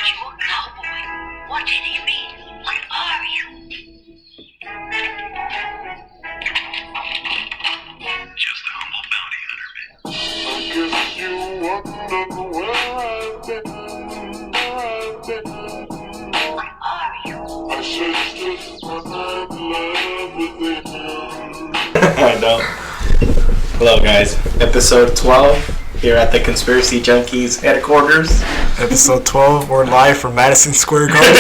you a cowboy? What did he mean? What are you? Just a humble bounty hunter, man. I guess you wonder where I've been. What are you? I said just when I'm in love with you. I know. Hello, guys. Episode 12 here at the Conspiracy Junkies headquarters. Episode 12, we're live from Madison Square Garden.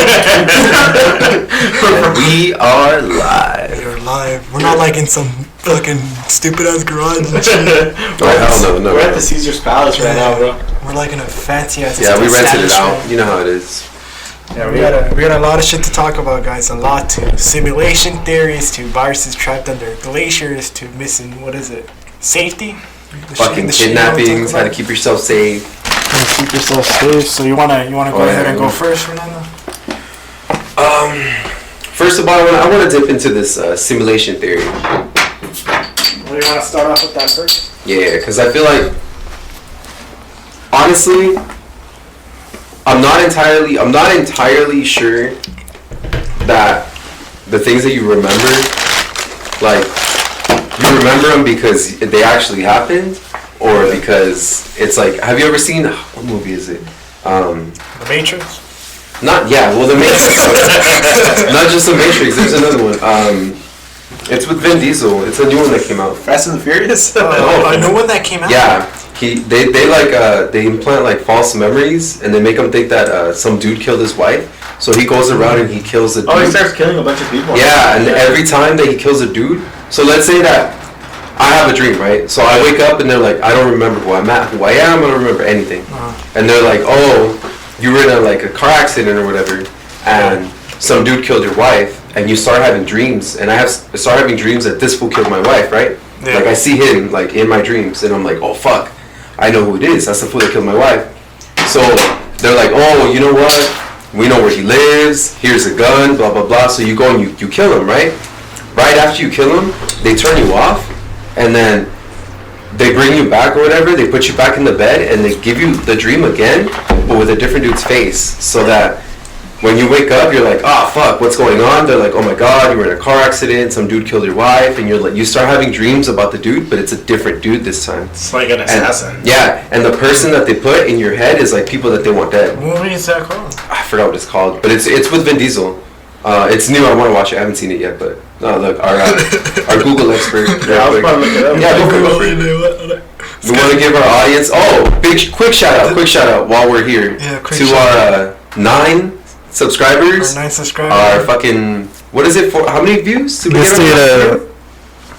We are live. We're live. We're not like in some fucking stupid ass garage and shit. We're at the Caesar's Palace right now, bro. We're like in a fancy ass Yeah, we rented it out. establishment. You know how it is. Yeah, we got a lot of shit to talk about, guys. A lot to simulation theories, to viruses trapped under glaciers, to missing, what is it? Safety? Fucking kidnappings, how to keep yourself safe. Keep yourself safe. So you wanna go ahead and go first, Fernando? First of all, I want to dip into this simulation theory. Well, you wanna start off with that first? Yeah, because I feel like, honestly, I'm not entirely sure that the things that you remember, like, you remember them because they actually happened, or because it's like, have you ever seen, what movie is it? The Matrix? The Matrix. Not just The Matrix, there's another one. It's with Vin Diesel. It's a new one that came out. Fast and the Furious? A new one that came out? Yeah. They implant like false memories, and they make him think that some dude killed his wife. So he goes around and he kills a dude. Oh, he starts killing a bunch of people. Yeah, and every time that he kills a dude, so let's say that I have a dream, right? So I wake up and they're like, I don't remember who I'm at, who I am, I don't remember anything. And they're like, oh, you were in a car accident or whatever, and some dude killed your wife, and you start having dreams, and I start having dreams that this fool killed my wife, right? Yeah. Like I see him like in my dreams, and I'm like, oh fuck, I know who it is. That's the fool that killed my wife. So they're like, oh, you know what? We know where he lives. Here's a gun, blah blah blah. So you go and you kill him, right? Right after you kill him, they turn you off, and then they bring you back or whatever. They put you back in the bed, and they give you the dream again, but with a different dude's face, so that when you wake up, you're like, oh fuck, what's going on? They're like, oh my god, you were in a car accident, some dude killed your wife, and you're like, you start having dreams about the dude, but it's a different dude this time. It's like an assassin. And the person that they put in your head is like people that they want dead. What movie is that called? I forgot what it's called, but it's with Vin Diesel. It's new. I want to watch it. I haven't seen it yet, but look, our Google expert. Yeah, I was about to look it up. Yeah, go for it. We want to give our audience. Quick shout out while we're here to our 9 subscribers. Our 9 subscribers. Our fucking, what is it for? How many views? Did we Let's get do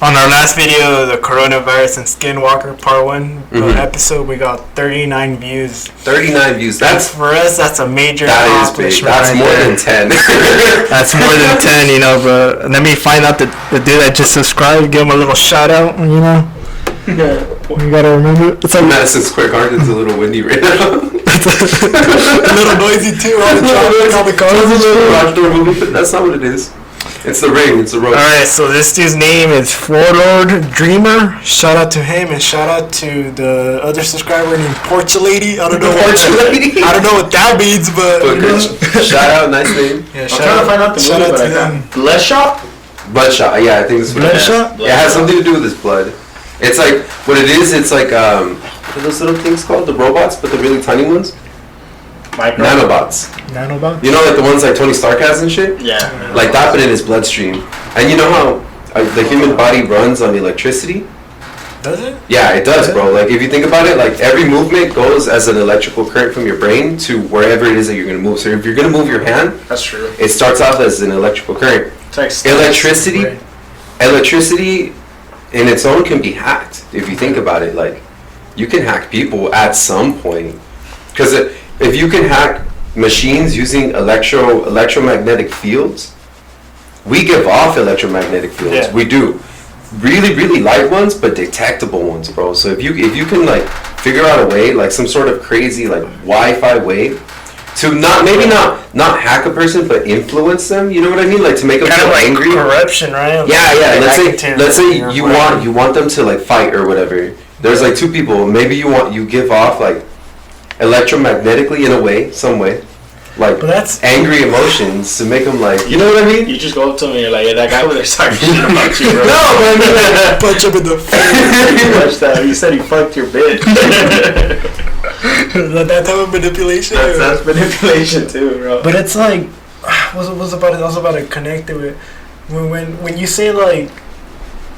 on our last video, the coronavirus and Skinwalker part 1 episode, we got 39 views. 39 views. That's For us, that's a major that is big. accomplishment. That's right more there. than 10. That's more than 10, you know, but let me find out the dude that just subscribed, give him a little shout out, you know. You gotta remember. It's like Madison Square Garden's a little windy right now. a little noisy too, all the traffic, all the cars. Garage door moving, but that's not what it is. It's the rain. It's the road. Alright, so this dude's name is Warlord Dreamer. Shout out to him, and shout out to the other subscriber named Porchulady. I don't know what that means, but you know. Shout out, nice name. Yeah, I'm trying to find out the shout movie, out but to I them. can't. Bloodshot? Bloodshot. Yeah, I think this is what it is. Bloodshot? Yeah, it has something to do with his blood. It's like what it is. It's like what are those little things called? The robots, but the really tiny ones. Nanobots. Nanobots? You know, like the ones like Tony Stark has and shit. Yeah. Like that, but in his bloodstream. And you know how the human body runs on electricity? Does it? Yeah, it does, bro. Like, if you think about it, like, every movement goes as an electrical current from your brain to wherever it is that you're going to move. So if you're going to move your hand, That's true. it starts off as an electrical current. It's like Electricity in its own can be hacked, if you think about it. Like, you can hack people at some point. Because if you can hack machines using electromagnetic fields, we give off electromagnetic fields. Yeah. We do. Really, really light ones, but detectable ones, bro. So if you can like figure out a way, like some sort of crazy like Wi-Fi way to not hack a person, but influence them. You know what I mean? Like to make them Kind feel of like angry. corruption, right? Yeah. Let's say or you whatever. want them to like fight or whatever. There's like 2 people. Maybe you give off like electromagnetically in a way, some way. like But that's- angry emotions to make them like, you know what I mean? You just go up to him and you're like, yeah, that guy over there talking shit about you, bro. No, but I mean, like, Punch him in the face. Watch that. You said he fucked your bitch. That type of manipulation. That's manipulation too, bro. But it's like, I was about to connect it with when you say like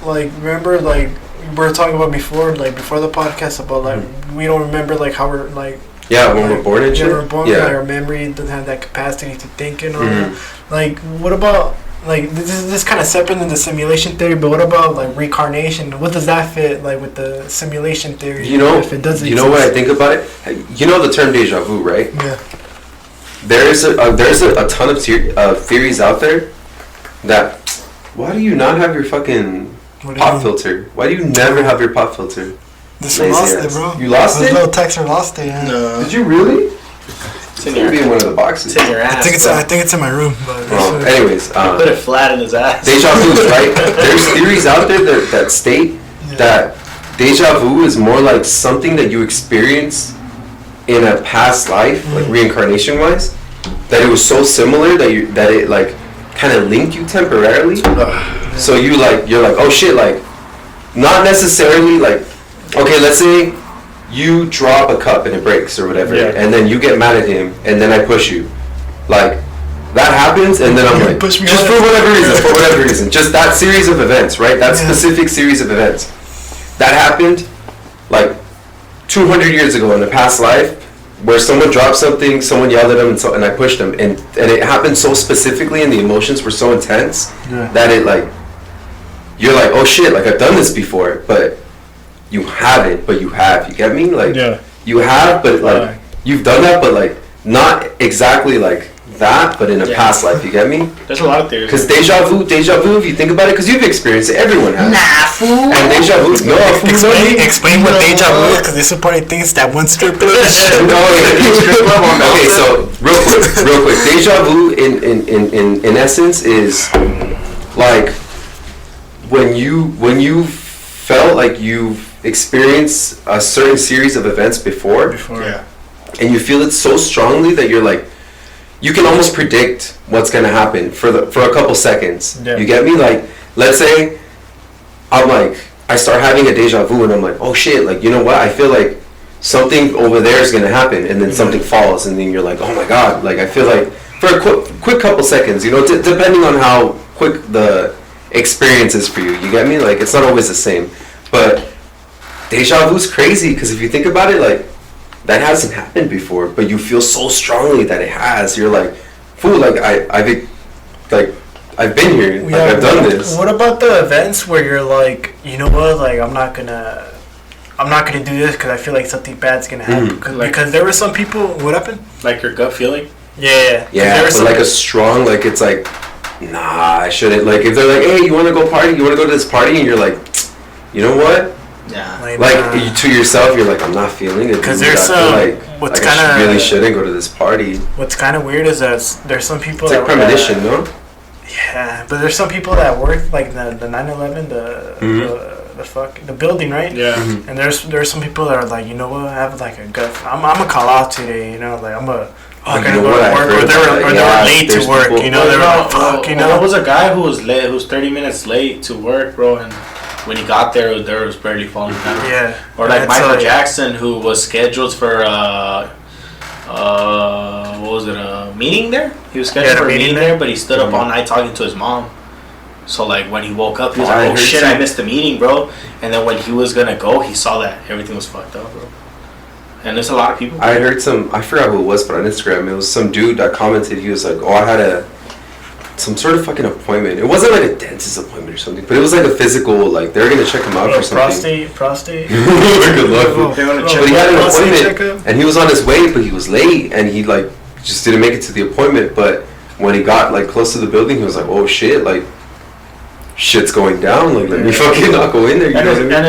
remember like we were talking about before the podcast about like we don't remember like how we're like. Yeah, when we're born and shit. When we're born, Yeah. like, our memory doesn't have that capacity to think and all that. Like, what about like this kind of separate than the simulation theory? But what about like reincarnation? What does that fit like with the simulation theory? You know, if it doesn't. you know what I think about it? You know the term deja vu, right? Yeah. There's a ton of theories out there that why do you not have your fucking pop filter? Why do you never have your pop filter? This one lost it, bro. You lost This it? little texter lost it. Yeah. No. Did you really? It's in It would be your, in one of the boxes. it's in your ass. I think it's in my room. But Well, anyways, Put it flat in his ass. deja vu, right? There's theories out there that state that deja vu is more like something that you experience in a past life, like reincarnation wise, that it was so similar that it like kind of linked you temporarily. So you're like, oh shit, like not necessarily like, okay, let's say you drop a cup and it breaks or whatever, and then you get mad at him, and then I push you, like that happens, and then I'm like, Push me just on. for whatever reason, just that series of events, right? That specific series of events that happened, like 200 years ago in a past life, where someone dropped something, someone yelled at them, and I pushed them, and it happened so specifically, and the emotions were so intense that it like, you're like, oh shit, like I've done this before, but you haven't, but you have. You get me? Like, you have, but like you've done that, but like not exactly like that, but in a past life. You get me? There's a lot of theories. Because deja vu, if you think about it, because you've experienced it, everyone has. Nah, fool. And deja vu, no, Explain what deja vu is, because this is probably thinks that one strip club. Okay, so real quick, deja vu in essence is like when you felt like you've experienced a certain series of events before, and you feel it so strongly that you're like, you can almost predict what's gonna happen for a couple seconds. You get me? Like, let's say I'm like, I start having a deja vu and I'm like, oh shit, like, you know what? I feel like something over there is gonna happen, and then something falls, and then you're like, oh my god, like I feel like for a quick couple seconds, you know, depending on how quick the experience is for you. You get me? Like, it's not always the same, but deja vu's crazy because if you think about it, like, that hasn't happened before, but you feel so strongly that it has. You're like, fool, like I've been here, like I've done this. What about the events where you're like, you know what, like I'm not gonna do this because I feel like something bad's gonna happen. Because there were some people. What happened? Like your gut feeling. Yeah, but like a strong, like it's like, nah, I shouldn't. Like if they're like, hey, you want to go party? You want to go to this party? And you're like, you know what? Yeah. Like to yourself, you're like, I'm not feeling it. Because dude. there's I feel what's like I kind of really shouldn't go to this party. What's kind of weird is that there's some people. It's like premonition, no? Yeah, but there's some people that work like the 9/11, the building, right? Yeah. And there's some people that are like, you know what, I have like a gut. I'm gonna call out today, you know, like I'm gonna go to work, or they were late to work, people, you know, they were like, fuck, you know. There was a guy who was late, who was 30 minutes late to work, bro, and when he got there was barely falling down. Yeah. Or like It's Michael Jackson, who was scheduled for what was it, a meeting there? He was scheduled for a meeting there, but he stood up all night talking to his mom. So like when he woke up, he was like, "Oh shit, I missed the meeting, bro." And then when he was gonna go, he saw that everything was fucked up, bro. And there's a lot of people. I heard I forgot who it was, but on Instagram, it was some dude that commented. He was like, "Oh, I had some sort of fucking appointment. It wasn't like a dentist appointment or something, but it was like a physical, like they were gonna check him out for something." Prostate. Good luck. They wanna But check he had an prostate appointment, checkup? and he was on his way, but he was late, and he like just didn't make it to the appointment. But when he got like close to the building, he was like, "Oh shit, like shit's going down. Like let me fucking not go in there." You know what I mean? And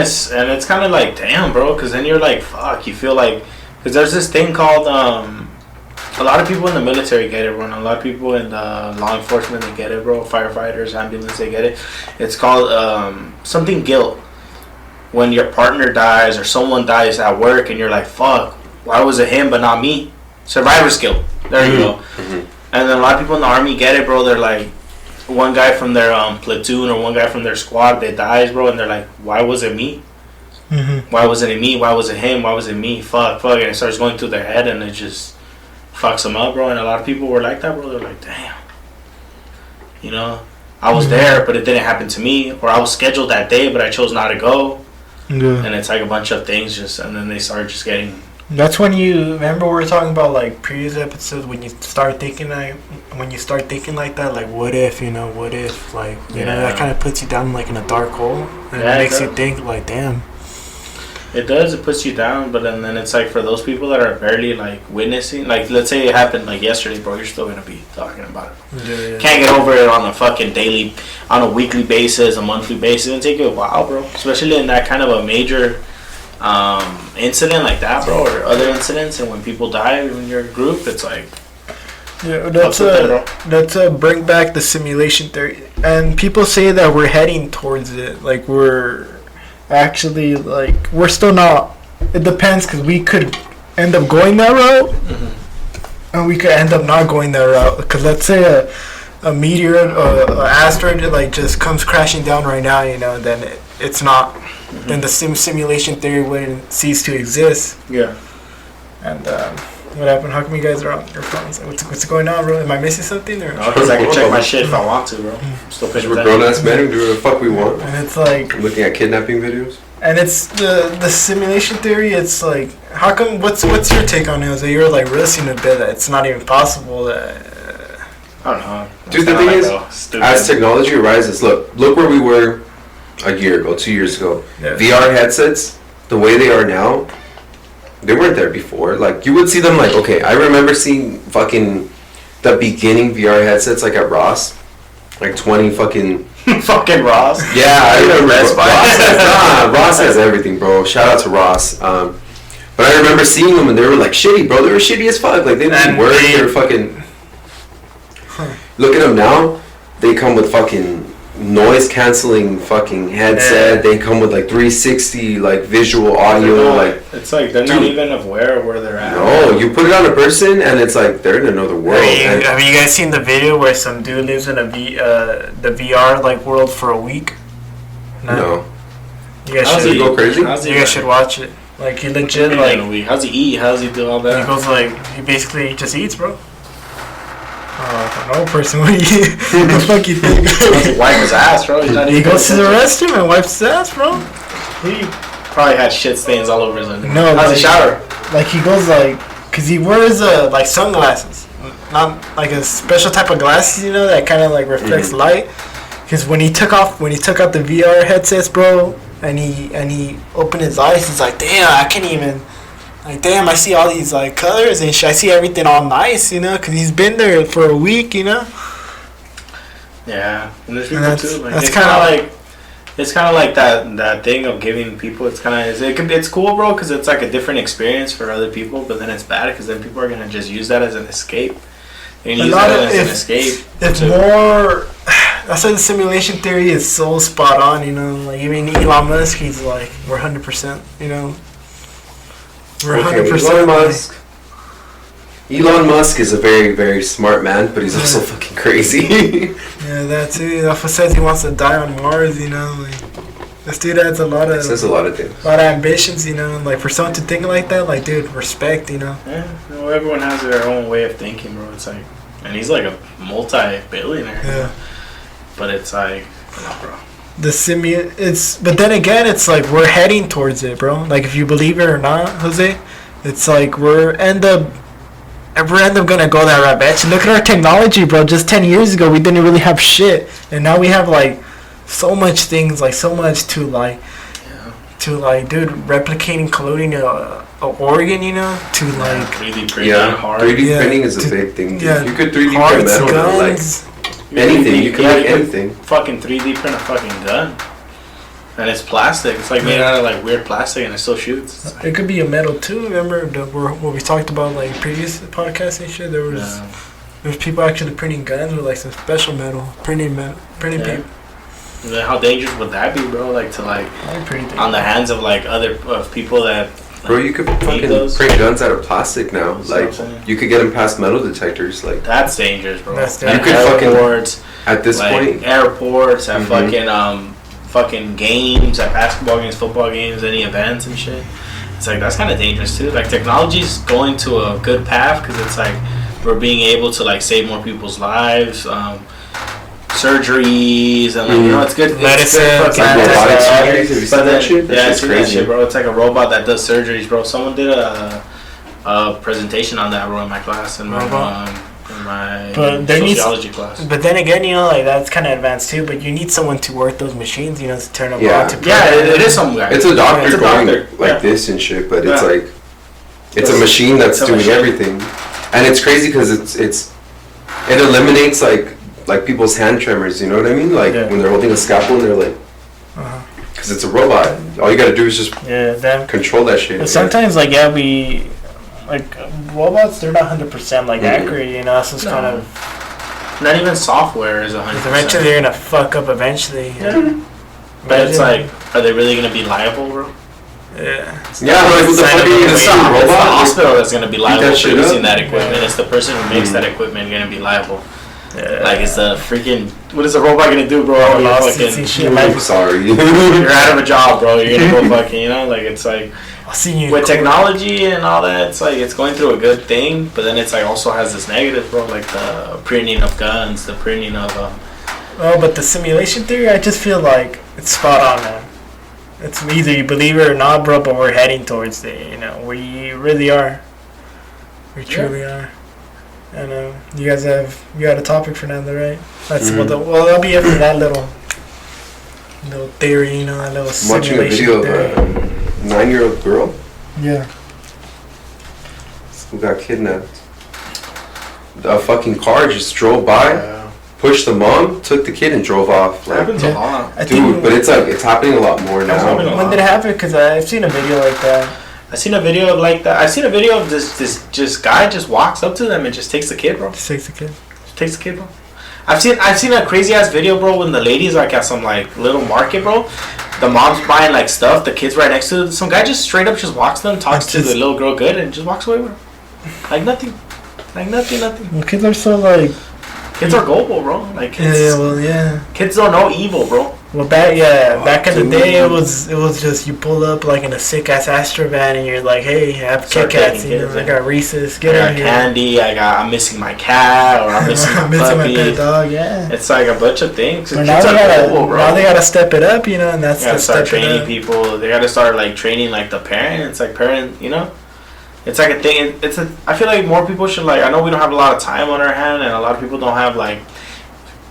it's kind of like, damn, bro, because then you're like, fuck, you feel like, because there's this thing called a lot of people in the military get it, bro. And a lot of people in the law enforcement, they get it, bro. Firefighters, ambulance, they get it. It's called something guilt. When your partner dies or someone dies at work and you're like, fuck, why was it him but not me? Survivor's guilt. There you go. And then a lot of people in the army get it, bro. They're like, one guy from their platoon or one guy from their squad, they dies, bro, and they're like, why was it me? Why wasn't it me? Why was it him? Why was it me? Fuck. And it starts going through their head, and it just fucks them up, bro. And a lot of people were like that, bro. They're like, damn. You know, I was there, but it didn't happen to me. Or I was scheduled that day, but I chose not to go. Yeah. And it's like a bunch of things and then they start just getting... That's when you remember we were talking about like previous episodes when you start thinking like that, like what if, like you know, that kind of puts you down like in a dark hole, and it makes you think like, damn. It does. It puts you down, but then it's like for those people that are barely like witnessing, like let's say it happened like yesterday, bro. You're still gonna be talking about it. Yeah. Can't get over it on a fucking daily, on a weekly basis, a monthly basis. It'll take you a while, bro. Especially in that kind of a major incident like that, bro, or other incidents, and when people die in your group, it's like, yeah, that's bring back the simulation theory, and people say that we're heading towards it, like we're actually like we're still not. It depends, because we could end up going that route, and we could end up not going that route. Because let's say a meteor, an asteroid, like just comes crashing down right now, then it's not. Then the simulation theory wouldn't cease to exist. Yeah. And what happened? How come you guys are on your phones? What's going on, bro? Am I missing something? Or? Because I can check my shit if I want to, bro. Still paying We're grown ass men who do whatever the fuck we want. And it's like I'm looking at kidnapping videos. And it's the simulation theory. It's like, how come? What's your take on it? Jose? You're like risking a bit that it's not even possible. That I don't know. Dude, the thing is, as technology arises, look where we were a year ago, 2 years ago. Yeah. VR headsets, the way they are now, they weren't there before. Like, you would see them like, okay, I remember seeing fucking the beginning VR headsets like at Ross. Like 20 fucking... fucking Ross? Yeah, I remember. Ross has everything, bro. Shout out to Ross. But I remember seeing them and they were like shitty, bro. They were shitty as fuck. Like, they didn't work. They were fucking... Look at them now. They come with fucking noise canceling fucking headset. Yeah. They come with like 360 like visual audio. Like, it's like they're not even aware of where they're at. No, you put it on a person and it's like they're in another world. Have you guys seen the video where some dude lives in the VR like world for a week? No. You guys How's should he go crazy? You guys should watch it. Like, he legit like. How's he eat? How's he do all that? He goes like, he basically just eats, bro. No person would eat. What the fuck you think? He wipe his ass, bro. He goes to the restroom and wipes his ass, bro. He probably had shit stains all over his head. No, how's like, he shower? Like, he goes like, cause he wears like sunglasses, not like a special type of glasses, that kind of like reflects light. Cause when he took out the VR headsets, bro, and he opened his eyes, he's like, damn, I can't even. Like, damn, I see all these, like, colors and shit. I see everything all nice, because he's been there for a week, Yeah. And there's people, too. Like, that's it's kind of like that thing of giving people, it's cool, bro, because it's, like, a different experience for other people, but then it's bad, because then people are going to just use that as an escape. They're going to use that as an escape. It's more... That's why the simulation theory is so spot on, Like, even Elon Musk, he's like, we're 100%, We're 100%. Elon Musk is a very, very smart man, but he's also fucking crazy. Yeah, that too. Alpha says he wants to die on Mars, Like, this dude has a lot of... Says a lot of things. A lot of ambitions, Like, for someone to think like that, like, dude, respect, Yeah, everyone has their own way of thinking, bro. It's like... And he's like a multi-billionaire. Yeah. But it's like... No, bro. But then again, it's like we're heading towards it, bro. Like, if you believe it or not, Jose, it's like we're end up gonna go that route, bitch. Look at our technology, bro. Just 10 years ago, we didn't really have shit, and now we have like so much things, like so much to like, dude, replicating, colluding a organ, to like 3D printing, hard. 3D printing is a big thing. Dude. Yeah, you could 3D print metal, guns. Anything, you can make anything. Fucking 3D print a fucking gun. And it's plastic. It's like made out of like weird plastic and it still shoots. It could be a metal too. Remember what we talked about like previous podcasts and shit? There's people actually printing guns with like some special metal. Printing people. And then how dangerous would that be, bro? Like to like pretty dangerous. on the hands of like other people that Bro, you could fucking those. print guns out of plastic now. That's what I'm Like, saying. you could get them past metal detectors. Like, That's dangerous, bro. That's At You could fucking- airports, at this like point, airports, at Mhm. fucking games, at basketball games, football games, any events and shit. It's like that's kind of dangerous too. Like technology's going to a good path because it's like we're being able to like save more people's lives, surgeries, and like you know it's good. Medicine, it's good fucking robotic tech, surgeries. Have you seen but that then- shit? That Yeah, I've shit's seen that crazy. shit, bro. It's like a robot that does surgeries, bro. Someone did a presentation on that, bro, in my class, in my But there needs- sociology class. But then again, you know, like that's kind of advanced too. But you need someone to work those machines, you know, to turn them Yeah. on. To Yeah, it is some guy. It's a doctor It's a going doctor, like yeah. this and shit, but it's Yeah. like it's a It's- machine that's it's a doing machine. everything, and it's crazy because it eliminates like people's hand tremors. You know what I mean? Like Yeah. when they're holding a scalpel and they're like, Uh-huh. because it's a robot. All you gotta do is just Yeah, them. control that shit. But sometimes, like, yeah, we like robots. They're not 100% like Mhm. accurate, you know. So it's No. kind of Not even software is 100%. eventually they're gonna fuck up eventually. Yeah. But it's like, are they really gonna be liable, bro? yeah. Yeah, like what the fuck are you gonna It's see? the, A it's the robot? hospital that's gonna be liable that for shit using up? that equipment. Yeah. It's the person who makes Mhm. that equipment gonna be liable. Yeah. Like, it's the freaking. What is the robot gonna do, bro? Oh, You're lawsuits fucking. and shit. I'm sorry. You're out of a job, bro. You're gonna go fucking. You know, like it's like. I'll see you in With court. technology and all that, it's like it's going through a good thing, but then it's like also has this negative, bro. Like the printing of guns, the printing of. Oh, but the simulation theory, I just feel like it's spot on, man. It's either you believe it or not, bro. But we're heading towards it. You know, we really are. We truly are. And you guys got a topic for now, right? That's Mhm. well, that'll be it for that little theory, you know, that little I'm watching a simulation video of theory. a 9-year-old girl Yeah. who got kidnapped. A fucking car just drove by, pushed the mom, took the kid, and drove off. It Like, happens Yeah. a lot. I dude, think but it's like it's happening a lot more That's happening now. a when did it happen? Because I've seen a video like that. I seen a video of like that. I seen a video of this just guy just walks up to them and just takes the kid, bro. Just takes the kid. Just takes the kid, bro. I've seen a crazy ass video, bro, when the lady's like at some like little market, bro. The mom's buying like stuff, the kid's right next to it. Some guy just straight up just walks to them, talks to the little girl good, and just walks away with her. Like nothing. Like nothing. Well, kids are so like. Kids are gullible, bro. Like kids, Yeah, well, yeah. kids don't know evil, bro. Well, back back in the dude. day, it was just you pull up like in a sick ass Astro van and you're like, hey, I have Start Kit Kats, taking you know, kids, I yeah. got Reese's, I get got out here. candy. I'm missing my cat, or I'm missing my I'm missing my puppy. pet dog, yeah. It's like a bunch of things. But Kids now they are gotta gullible, bro. now they gotta step it up, you know, and that's They gotta the start step it training up. people. They gotta start like training like the parents, like parent. You know, it's like a thing. I feel like more people should like. I know we don't have a lot of time on our hand, and a lot of people don't have like.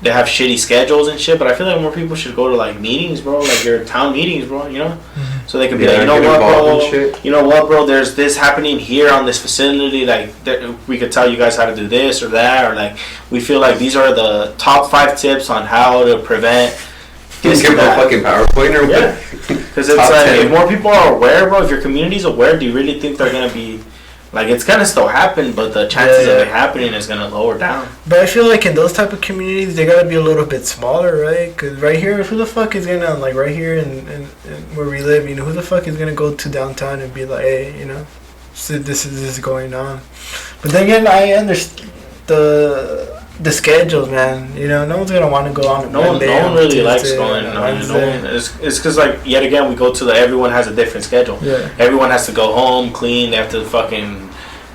They have shitty schedules and shit, but I feel like more people should go to like meetings, bro. Like your town meetings, bro. You know, so they can be Yeah, like, you know get what, involved bro. in shit. You know what, bro? There's this happening here on this facility. Like we could tell you guys how to do this or that, or like we feel like these are the top 5 tips on how to prevent. Just give or them a that. fucking PowerPoint or Yeah. what? Because it's Top like 10. if more people are aware, bro. If your community's aware, do you really think they're gonna be like it's gonna still happen, but the chances of Yeah. it happening is gonna lower down. But I feel like in those type of communities, they gotta be a little bit smaller, right? Because right here, who the fuck is gonna, like, right here in where we live, you know, who the fuck is gonna go to downtown and be like, hey, you know, so this is going on. But then again, I understand the schedules, man. You know, no one's gonna want to go on. No one really likes going. on No one, Wednesday. it's because like yet again we go to the everyone has a different schedule. Yeah. Everyone has to go home, clean. They have to fucking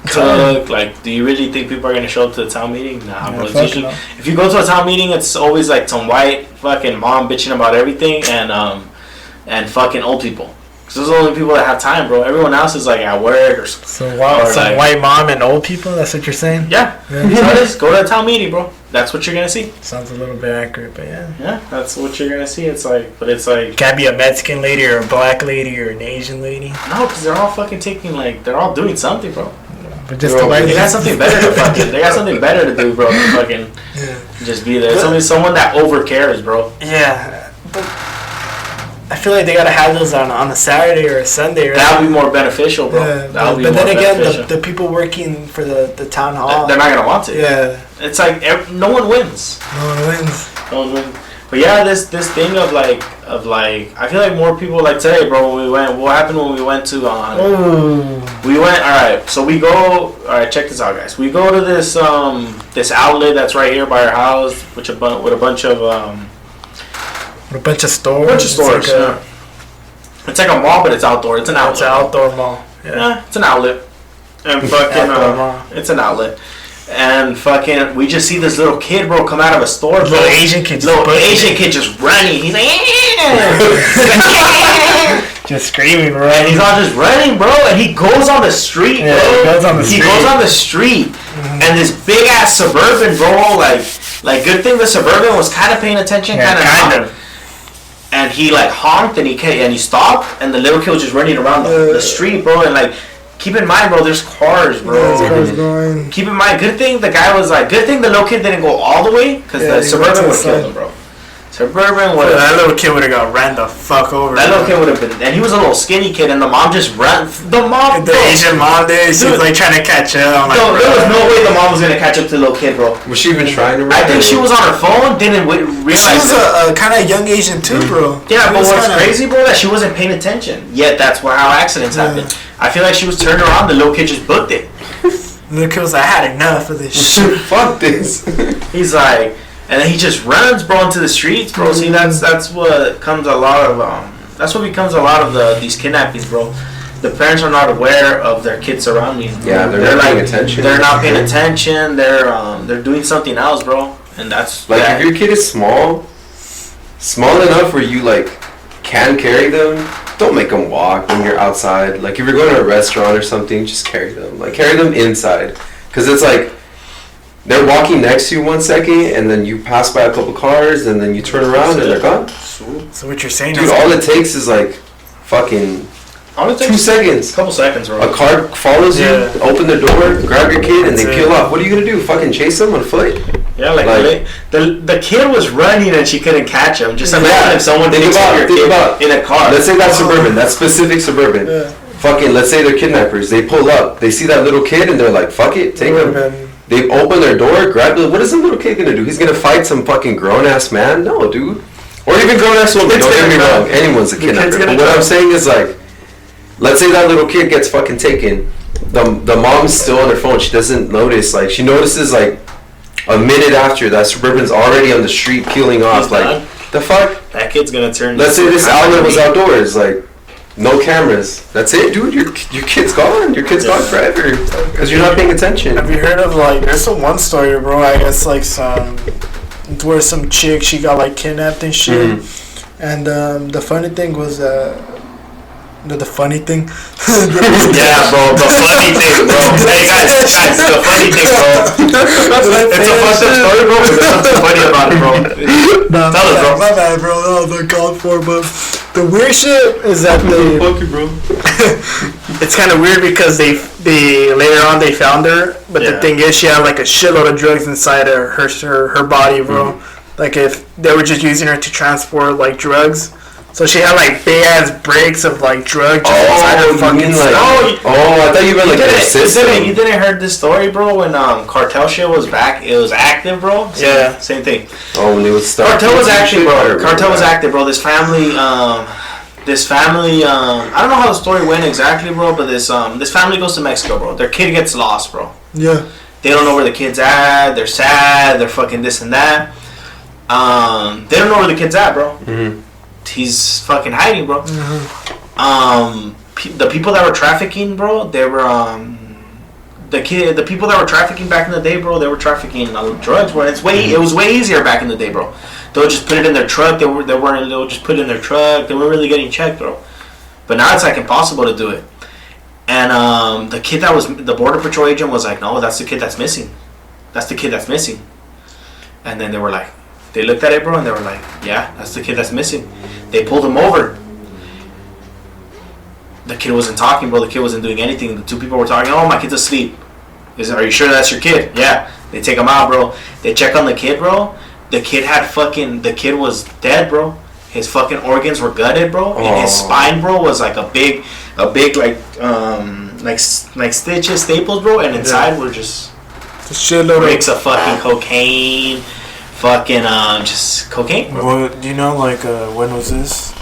cook. Like, do you really think people are gonna show up to the town meeting? Nah, Yeah, bro. It's fuck usually, no. if you go to a town meeting, it's always like some white fucking mom bitching about everything and fucking old people. Cause those are the only people that have time, bro. Everyone else is like at work or So wow, Or some like- white mom and old people. That's what you're saying. yeah. Yeah. So it is. Go to a town meeting, bro. That's what you're gonna see. Sounds a little bit accurate, but yeah. Yeah, that's what you're gonna see. It's like, but it's like. Can't be a Mexican lady or a black lady or an Asian lady. No, because they're all fucking taking like they're all doing something, bro. But just Bro, the white They got something better to fucking. They got something better to do, bro. Than fucking Yeah. just be there. It's only someone that over cares, bro. Yeah, but I feel like they gotta have those on a Saturday or a Sunday, right? That would be more beneficial, bro. Yeah, That would be but more then again, beneficial. the people working for the town hall, They're not gonna want to. yeah, It's like no one wins. no one wins. No one wins. But yeah, this thing of like I feel like more people like today, bro. When we went, what happened when we went to we went. All right, so we go. All right, check this out, guys. We go to this this outlet that's right here by our house, with a bunch of A bunch of stores. It's like a mall, but it's outdoor. It's an outlet. It's an outdoor mall. Yeah, it's an outlet. And fucking, it's an outlet. And fucking, we just see this little kid, bro, come out of a store. Bro. Little Asian kid just running. He's like, just screaming, bro. And he's all just running, bro. And he goes on the street, bro. He goes on the street. And this big ass Suburban, bro, like good thing the Suburban was kind of paying attention, kind of. And he like honked and he stopped, and the little kid was just running around the street, bro. And like, keep in mind, bro, there's cars, bro. There's cars going. Keep in mind, good thing the little kid didn't go all the way, because the Suburban would have killed him, bro. Suburban would have. That little kid would have got ran the fuck over. That little kid would have been, and he was a little skinny kid, and the mom just ran. The Asian mom there, she was like trying to catch up. Like, there was no way the mom was gonna catch up to the little kid, bro. Was she even trying to? I think she was on her phone, didn't realize. She was a kind of young Asian too, bro. Yeah, but what's crazy, bro, that she wasn't paying attention. Yet that's how accidents happen. I feel like she was turning around, the little kid just booked it. The little kid was like, I had enough of this shit. Fuck this. He's like, and then he just runs, bro, into the streets, bro. See, that's what comes a lot of that's what becomes a lot of these kidnappings, bro. The parents are not aware of their kids' surroundings. Yeah, they're not paying attention. They're not paying attention. They're doing something else, bro. And that's like, if your kid is small enough where you like can carry them, don't make them walk when you're outside. Like, if you're going to a restaurant or something, just carry them. Like, carry them inside, because it's like they're walking next to you 1 second, and then you pass by a couple cars, and then you turn around and they're gone. So what you're saying, dude, all it takes is like fucking 2 seconds. Couple seconds, bro. A car follows you, open the door, grab your kid, and they peel off. What are you gonna do? Fucking chase them on foot? Yeah, like the kid was running and she couldn't catch him. Just imagine if someone picks up your kid in a car. Let's say that's Suburban, that specific Suburban. Yeah. Fucking, let's say they're kidnappers. They pull up, they see that little kid, and they're like, "Fuck it, take him." They open their door, grab the. What is the little kid gonna do? He's gonna fight some fucking grown ass man? No, dude. Or even grown ass woman. Don't get me wrong. Anyone's a kidnapper. But what I'm saying is, like, let's say that little kid gets fucking taken. The mom's still on her phone. She doesn't notice. Like, she notices like a minute after that Suburban's already on the street peeling off. Like, the fuck? That kid's gonna turn. Let's say this outlet was outdoors. Like, no cameras. That's it, dude. Your kid's gone. Your kid's gone forever because you're not paying attention. Have you heard of, like, there's some one story, bro? I guess like where some chick, she got like kidnapped and shit. And the funny thing was the funny thing. Yeah, bro. The funny thing, bro. Hey guys, the funny thing, bro. It's a fucked up story, bro. But there's something funny about it, bro. Tell us, bro. My bad, bro. That was uncalled for, but the weird shit is that they. Fuck you, bro. It's kind of weird because they later on they found her, but the thing is she had like a shitload of drugs inside her body, bro. Like, if they were just using her to transport like drugs. So she had like big ass breaks of like drug inside her fucking like, I thought you meant like her system. You didn't heard this story, bro, when cartel shit was back, it was active, bro. Same thing. Oh, when it was cartel was active, bro. Cartel was active, bro. This family, I don't know how the story went exactly, bro, but this family goes to Mexico, bro. Their kid gets lost, bro. Yeah. They don't know where the kid's at. They're sad. They're fucking this and that. They don't know where the kid's at, bro. Mm-hmm. He's fucking hiding, bro. The people that were trafficking, bro, they were the people that were trafficking back in the day, bro. They were trafficking drugs, bro. It was way easier back in the day, bro. They would just put it in their truck. They would just put it in their truck. They weren't really getting checked, bro. But now it's like impossible to do it. And the kid that was the border patrol agent was like, no, that's the kid that's missing. That's the kid that's missing. And then they were like, they looked at it, bro, and they were like, yeah, that's the kid that's missing. They pulled him over. The kid wasn't talking, bro. The kid wasn't doing anything. The two people were talking. Oh, my kid's asleep. Are you sure that's your kid? Yeah. They take him out, bro. They check on the kid, bro. The kid was dead, bro. His fucking organs were gutted, bro. And his spine, bro, was like a big like stitches, staples, bro. And inside were just shitload bricks of fucking cocaine, fucking just cocaine, bro. Well, do you know like when was this?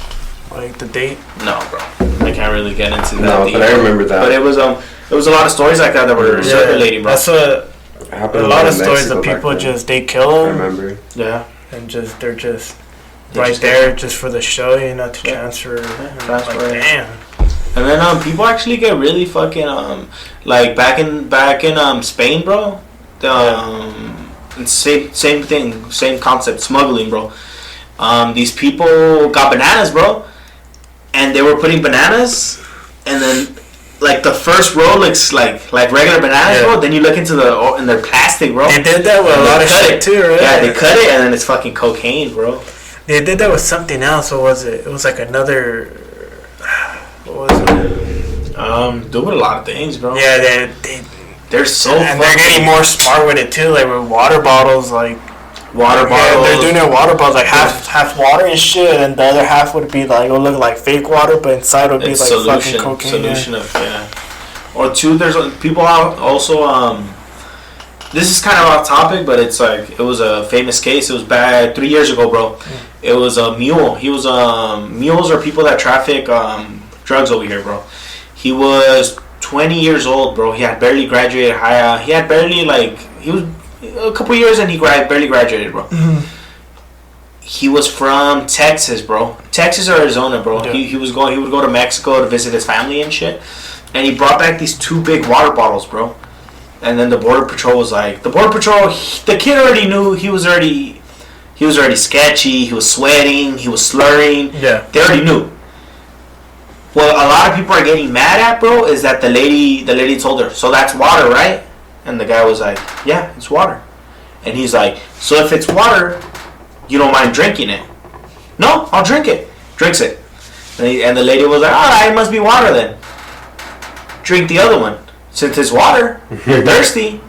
Like the date? No, bro. I can't really get into that. No, but I remember that. But it was a lot of stories like that were circulating, bro. That's what. Happened A lot of stories Mexico of people back then. just they kill I them remember. Yeah. and they're just They right just there just for the show, you know, to Yeah. transfer. And transfer like, it. damn. And then people actually get really fucking like back in Spain, bro. Same thing, same concept, smuggling, bro. These people got bananas, bro, and they were putting bananas, and then like the first row looks like regular bananas, bro. Then you look into and they're plastic, bro. They did that with a lot of shit too, right? Yeah, they cut it, and then it's fucking cocaine, bro. They did that with something else. What was it? It was like another. What was it? Do with a lot of things, bro. Yeah, They're so and they're getting more smart with it too. Like with water bottles, like water bottles. Yeah, they're doing their water bottles like half water and shit, and the other half would be like, it'll look like fake water, but inside would be It's like fucking cocaine. Solution of Or two, there's people out also. This is kind of off topic, but it's like it was a famous case. It was bad 3 years ago, bro. It was a mule. He was mules are people that traffic drugs over here, bro. He was 20 years old, bro. He had barely graduated high. He had barely he was a couple years and he barely graduated, bro. Mm-hmm. He was from Texas, bro. Texas or Arizona, bro. Yeah. He would go to Mexico to visit his family and shit. And he brought back these 2 big water bottles, bro. And then the border patrol was like, the kid already knew he was already sketchy. He was sweating. He was slurring. Yeah. They already knew. What a lot of people are getting mad at, bro, is that the lady told her, so that's water, right? And the guy was like, yeah, it's water. And he's like, so if it's water, you don't mind drinking it? No, I'll drink it. Drinks it. And the lady was like, alright, it must be water then. Drink the other one. Since it's water, you're thirsty.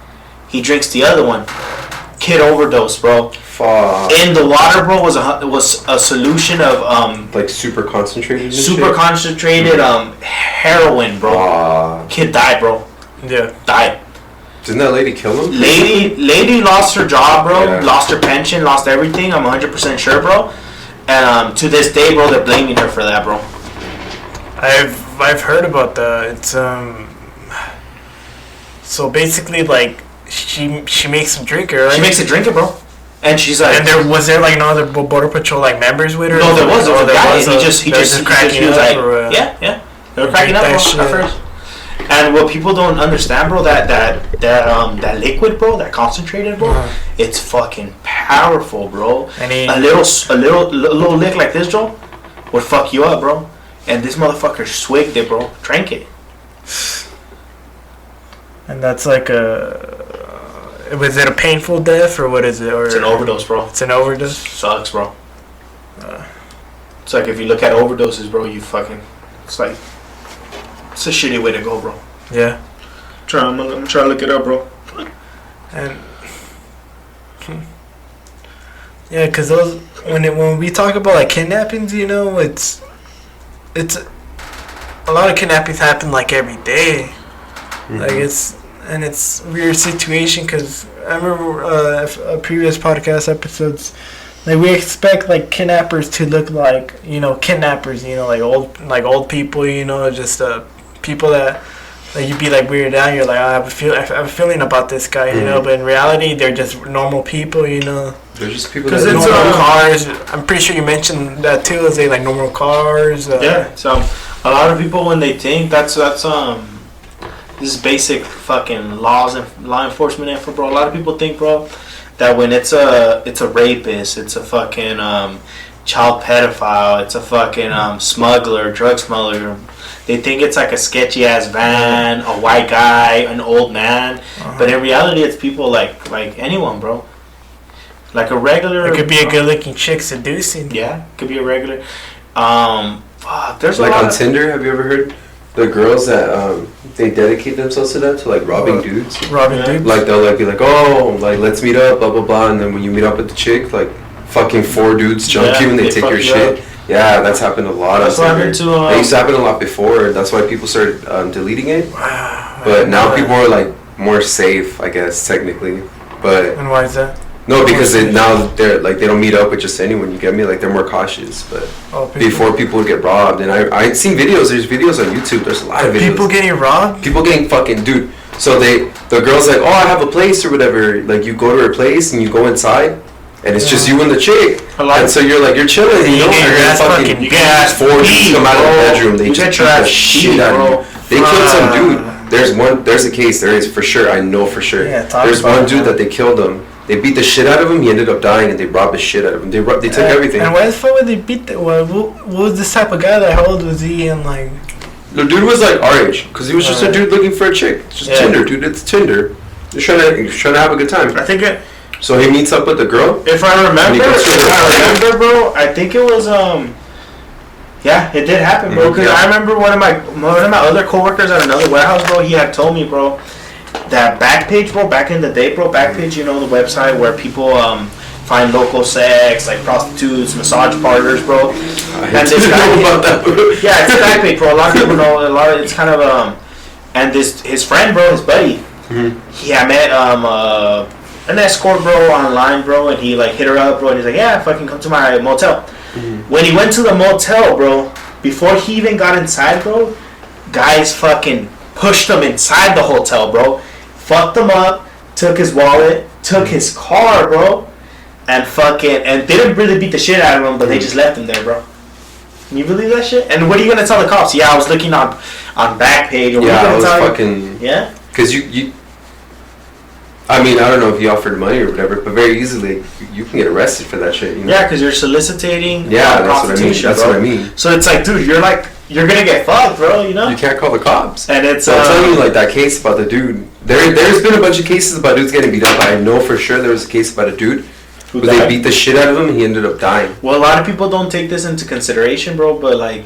He drinks the other one. Kid overdose, bro. Fuck. In the water, bro, was a solution of Like super concentrated. concentrated heroin, bro. Kid died, bro. Yeah. Died. Didn't that lady kill him? Lady lost her job, bro. Yeah. Lost her pension. Lost everything. I'm 100% sure, bro. And to this day, bro, they're blaming her for that, bro. I've heard about that. It's so basically like she makes him drink it, right? She makes it drink it, bro. And she's like, And was there like no other border patrol like members with her? no, there was. There was a guy. And he He was like, or, yeah. They were cracking up, bro, that shit. at first. And what people don't understand, bro, that liquid, bro, that concentrated, bro, it's fucking powerful, bro. And A little lick like this, Joe, would fuck you up, bro. And this motherfucker swigged it, bro. Drank it. And that's like was it a painful death or what is it? Or It's an overdose, bro. It's an overdose. Sucks, bro. It's like if you look at overdoses, bro, it's like, it's a shitty way to go, bro. Yeah. I'm gonna try to look it up, bro. And yeah, cause those when we talk about like kidnappings, you know, it's a lot of kidnappings happen like every day. Mm-hmm. Like it's a weird situation because I remember previous podcast episodes. Like we expect like kidnappers to look like, you know, kidnappers, you know, like old people, you know, just people that you'd be like weirded out. You're like, I have a feeling about this guy, you know, but in reality they're just normal people, you know. They're just people Because that it's normal cars. I'm pretty sure you mentioned that too. Is they like normal cars? Yeah. So a lot of people when they think that's this is basic fucking law enforcement info, bro. A lot of people think, bro, that when it's a rapist, it's a fucking child pedophile, it's a fucking smuggler, drug smuggler. They think it's like a sketchy ass van, a white guy, an old man, but in reality, it's people like anyone, bro. Like a regular. It could be a good looking chick seducing. Yeah, could be a regular. There's like a lot on Tinder. Have you ever heard the girls that they dedicate themselves to that, to like robbing dudes? Robbing dudes. Like they'll like be like, oh, like let's meet up, blah blah blah, and then when you meet up with the chick, like fucking 4 dudes jump you and they take fuck your you shit. up. Yeah, that's happened a lot. That's what happened to. It used to happen a lot before. That's why people started deleting it. Wow. But now people are like more safe, I guess technically. But And why is that? No, because now they're like they don't meet up with just anyone. You get me? Like they're more cautious. But before people would get robbed, and I'd seen videos. There's videos on YouTube. There's a lot of videos. People getting robbed. People getting fucking dude. So the girl's like, oh, I have a place or whatever. Like you go to her place and you go inside, and it's just you and the chick. And so you're like you're chilling. You know, you get ass 4 dudes come out of the bedroom. They just beat the shit out of you. They killed some dude. There's a case. There is for sure. I know for sure. Yeah, there's one dude that they killed him. They beat the shit out of him. He ended up dying, and they robbed the shit out of him. They took everything. And why the fuck would they beat the? What was this type of guy? Like, how old was he? And like, the dude was like our age, because he was just a dude looking for a chick. It's just Tinder, dude. It's Tinder. He's trying to have a good time. I think so he meets up with the girl. If I remember, bro, I think it was yeah, it did happen, bro. Because I remember one of my other coworkers at another warehouse, bro. He had told me, bro, that Backpage, bro, back in the day, bro, Backpage, you know, the website where people find local sex, like prostitutes, massage parlors, bro. And this guy, about that, bro. Yeah, it's Backpage, bro. A lot of people know. It's kind of and his friend, bro, his buddy. He had met an escort, bro, online, bro, and he like hit her up, bro, and he's like, yeah, fucking come to my motel. When he went to the motel, bro, before he even got inside, bro, guys fucking pushed him inside the hotel, bro. Fucked him up, took his wallet, took his car, bro, and they didn't really beat the shit out of him, but they just left him there, bro. Can you believe that shit? And what are you gonna tell the cops? Yeah, I was looking on Backpage. Or Yeah, what I was tell fucking. Yeah. Because you. I mean, I don't know if he offered money or whatever, but very easily you can get arrested for that shit. You know? Yeah, because you're soliciting. Yeah, that's what I mean. That's what I mean. So it's like, dude, you're gonna get fucked, bro. You know. You can't call the cops. And it's. I'm telling you, like that case about the dude. There's been a bunch of cases about dudes getting beat up. I know for sure there was a case about a dude who they beat the shit out of him. And he ended up dying. Well, a lot of people don't take this into consideration, bro. But like,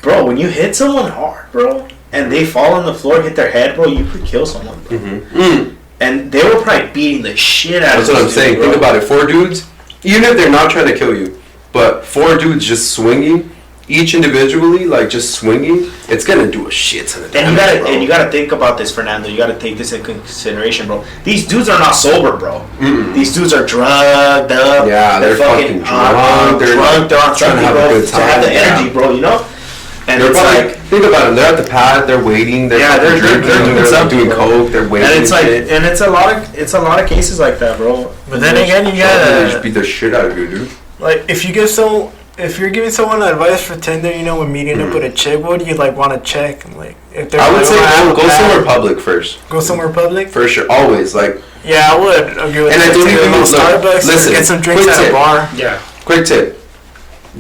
bro, when you hit someone hard, bro, and they fall on the floor, hit their head, bro, you could kill someone, bro. And they were probably beating the shit out of That's what I'm saying. Bro. Think about it. 4 dudes, even if they're not trying to kill you, but 4 dudes just swinging, each individually, like just swinging, it's gonna do a shit ton of damage. And you gotta think about this, Fernando. You gotta take this into consideration, bro. These dudes are not sober, bro. These dudes are drugged up. Yeah, they're fucking drunk. They're drunk. They're on trying to have a good time. To have the energy, bro. You know. And they're it's probably, like, think about it. They're at the pad. They're waiting. They're drinking. They're doing coke. They're waiting. And it's like, and it's a lot of cases like that, bro. But then again, you gotta just beat the shit out of you, dude. Like if you're giving someone advice for Tinder, you know, when meeting up with a chick, what do you like want to check? Like if they're I would say go somewhere public first. Go somewhere public. For sure, always like. Yeah, I would agree with that. And I don't even know Starbucks. Listen, get some drinks at a bar. Yeah. Quick tip: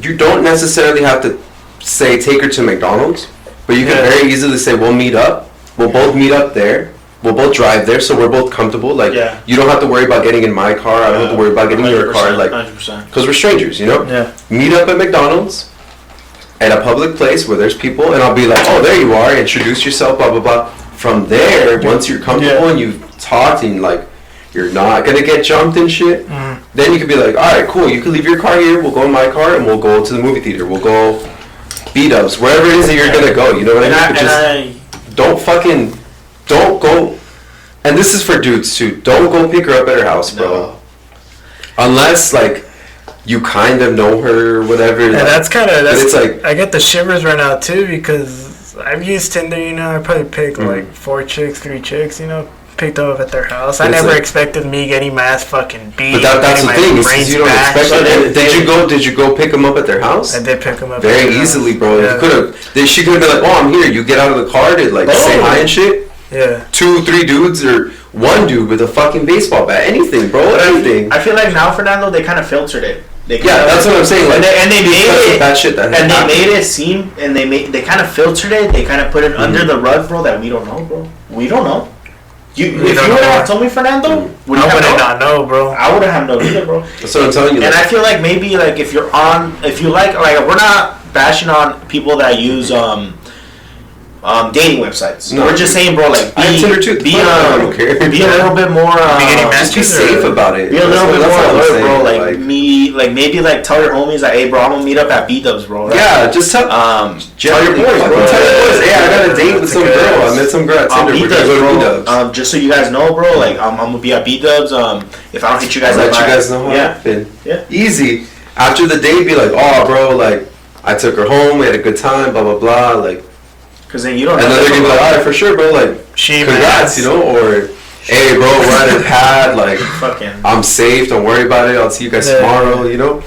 you don't necessarily have to say take her to McDonald's, but you can very easily say we'll meet up. We'll both meet up there. We'll both drive there, so we're both comfortable. Like you don't have to worry about getting in my car. I don't have to worry about getting in your car. Like 100%. Because we're strangers, you know. Yeah. Meet up at McDonald's, at a public place where there's people, and I'll be like, oh, there you are. Introduce yourself. Blah blah blah. From there, once you're comfortable and you've talked and like you're not gonna get jumped and shit, then you could be like, all right, cool. You can leave your car here. We'll go in my car and we'll go to the movie theater. We'll go beat-ups, wherever it is that you're gonna go. You know what I mean? Don't go. And this is for dudes too. Don't go pick her up at her house, bro. No. Unless like you kind of know her or whatever. Yeah, like, it's like I get the shivers right now too because I've used Tinder. You know, I probably picked like 3 chicks. You know, picked up at their house. I never expected me getting my ass fucking beat. But that's the thing. Is you don't expect it. Did you go pick them up at their house? I did pick them up very easily, bro. Yeah. You could have. She could have been like, "Oh, I'm here." You get out of the car to like say hi and shit. Yeah. 2, 3 dudes or 1 dude with a fucking baseball bat. Anything, bro. Anything. I feel like now, Fernando, they kind of filtered it. That's what I'm saying. Like, and they made it. That shit that and they made it seem, and they kind of filtered it. They kind of put it under the rug, bro. That we don't know, bro. We don't know. If you would have told me, Fernando, I would have not know, bro. I wouldn't have known either, bro. That's what I'm telling you. And I feel like maybe like if you like we're not bashing on people that use dating websites. No. We're just saying, bro, like I have Tinder too. I don't care. Be a little bit more. Just be safe about it. Be a little bit That's more all I'm alert, saying. bro. Like maybe like tell your homies like, hey, bro, I'm gonna meet up at B-Dubs, bro. Right? Yeah, just tell tell your boys, bro. Tell your boys. Hey, I got a date with some girl. I met some girl at Tinder. We're gonna go to B-Dubs. Just so you guys know, bro. Like I'm gonna be at B-Dubs. If I don't hit you guys, I'll let you guys know how it happened. Yeah. Easy. After the date, be like, oh, bro, like I took her home. We had a good time. Blah blah blah. Like. Cause then you don't. And then they're gonna be like, all right, for sure, bro. Like, congrats, you know, or hey, bro, we're at a pad. Like, I'm safe. Don't worry about it. I'll see you guys tomorrow. You know,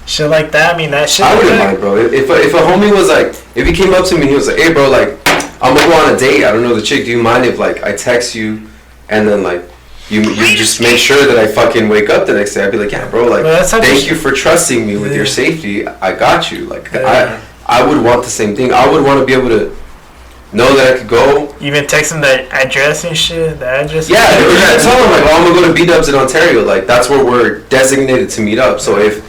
shit like that. I mean, that shit. I wouldn't mind, bro. If a homie was like, if he came up to me and he was like, hey, bro, like, I'm gonna go on a date. I don't know the chick. Do you mind if like I text you, and then like you just make sure that I fucking wake up the next day? I'd be like, yeah, bro. Like, thank you for trusting me with your safety. I got you. Like, I would want the same thing. I would want to be able to know that I could go. Even text them the address and shit. The address. Yeah, you can tell them like, oh, I'm gonna go to B-Dubs in Ontario. Like that's where we're designated to meet up. So if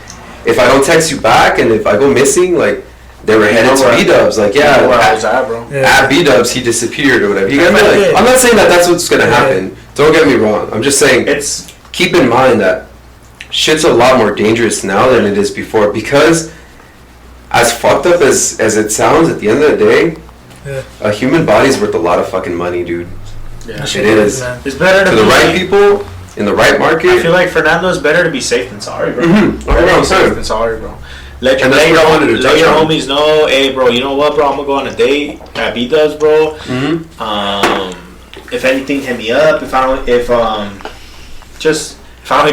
I don't text you back and if I go missing, like they were headed to B-Dubs. Like where I was at, bro. At B-Dubs, he disappeared or whatever. You get me? Like, I'm not saying that that's what's gonna happen. Don't get me wrong. I'm just saying keep in mind that shit's a lot more dangerous now than it is before because as fucked up as it sounds, at the end of the day. Yeah. A human body's worth a lot of fucking money, dude. Yeah, it is. It's better to the right people in the right market. I feel like Fernando is better to be safe than sorry, bro. Better to be safe than sorry, bro. Let your homies know, hey, bro. You know what, bro? I'm gonna go on a date at B-Dubs, bro. If anything, hit me up. If I don't hit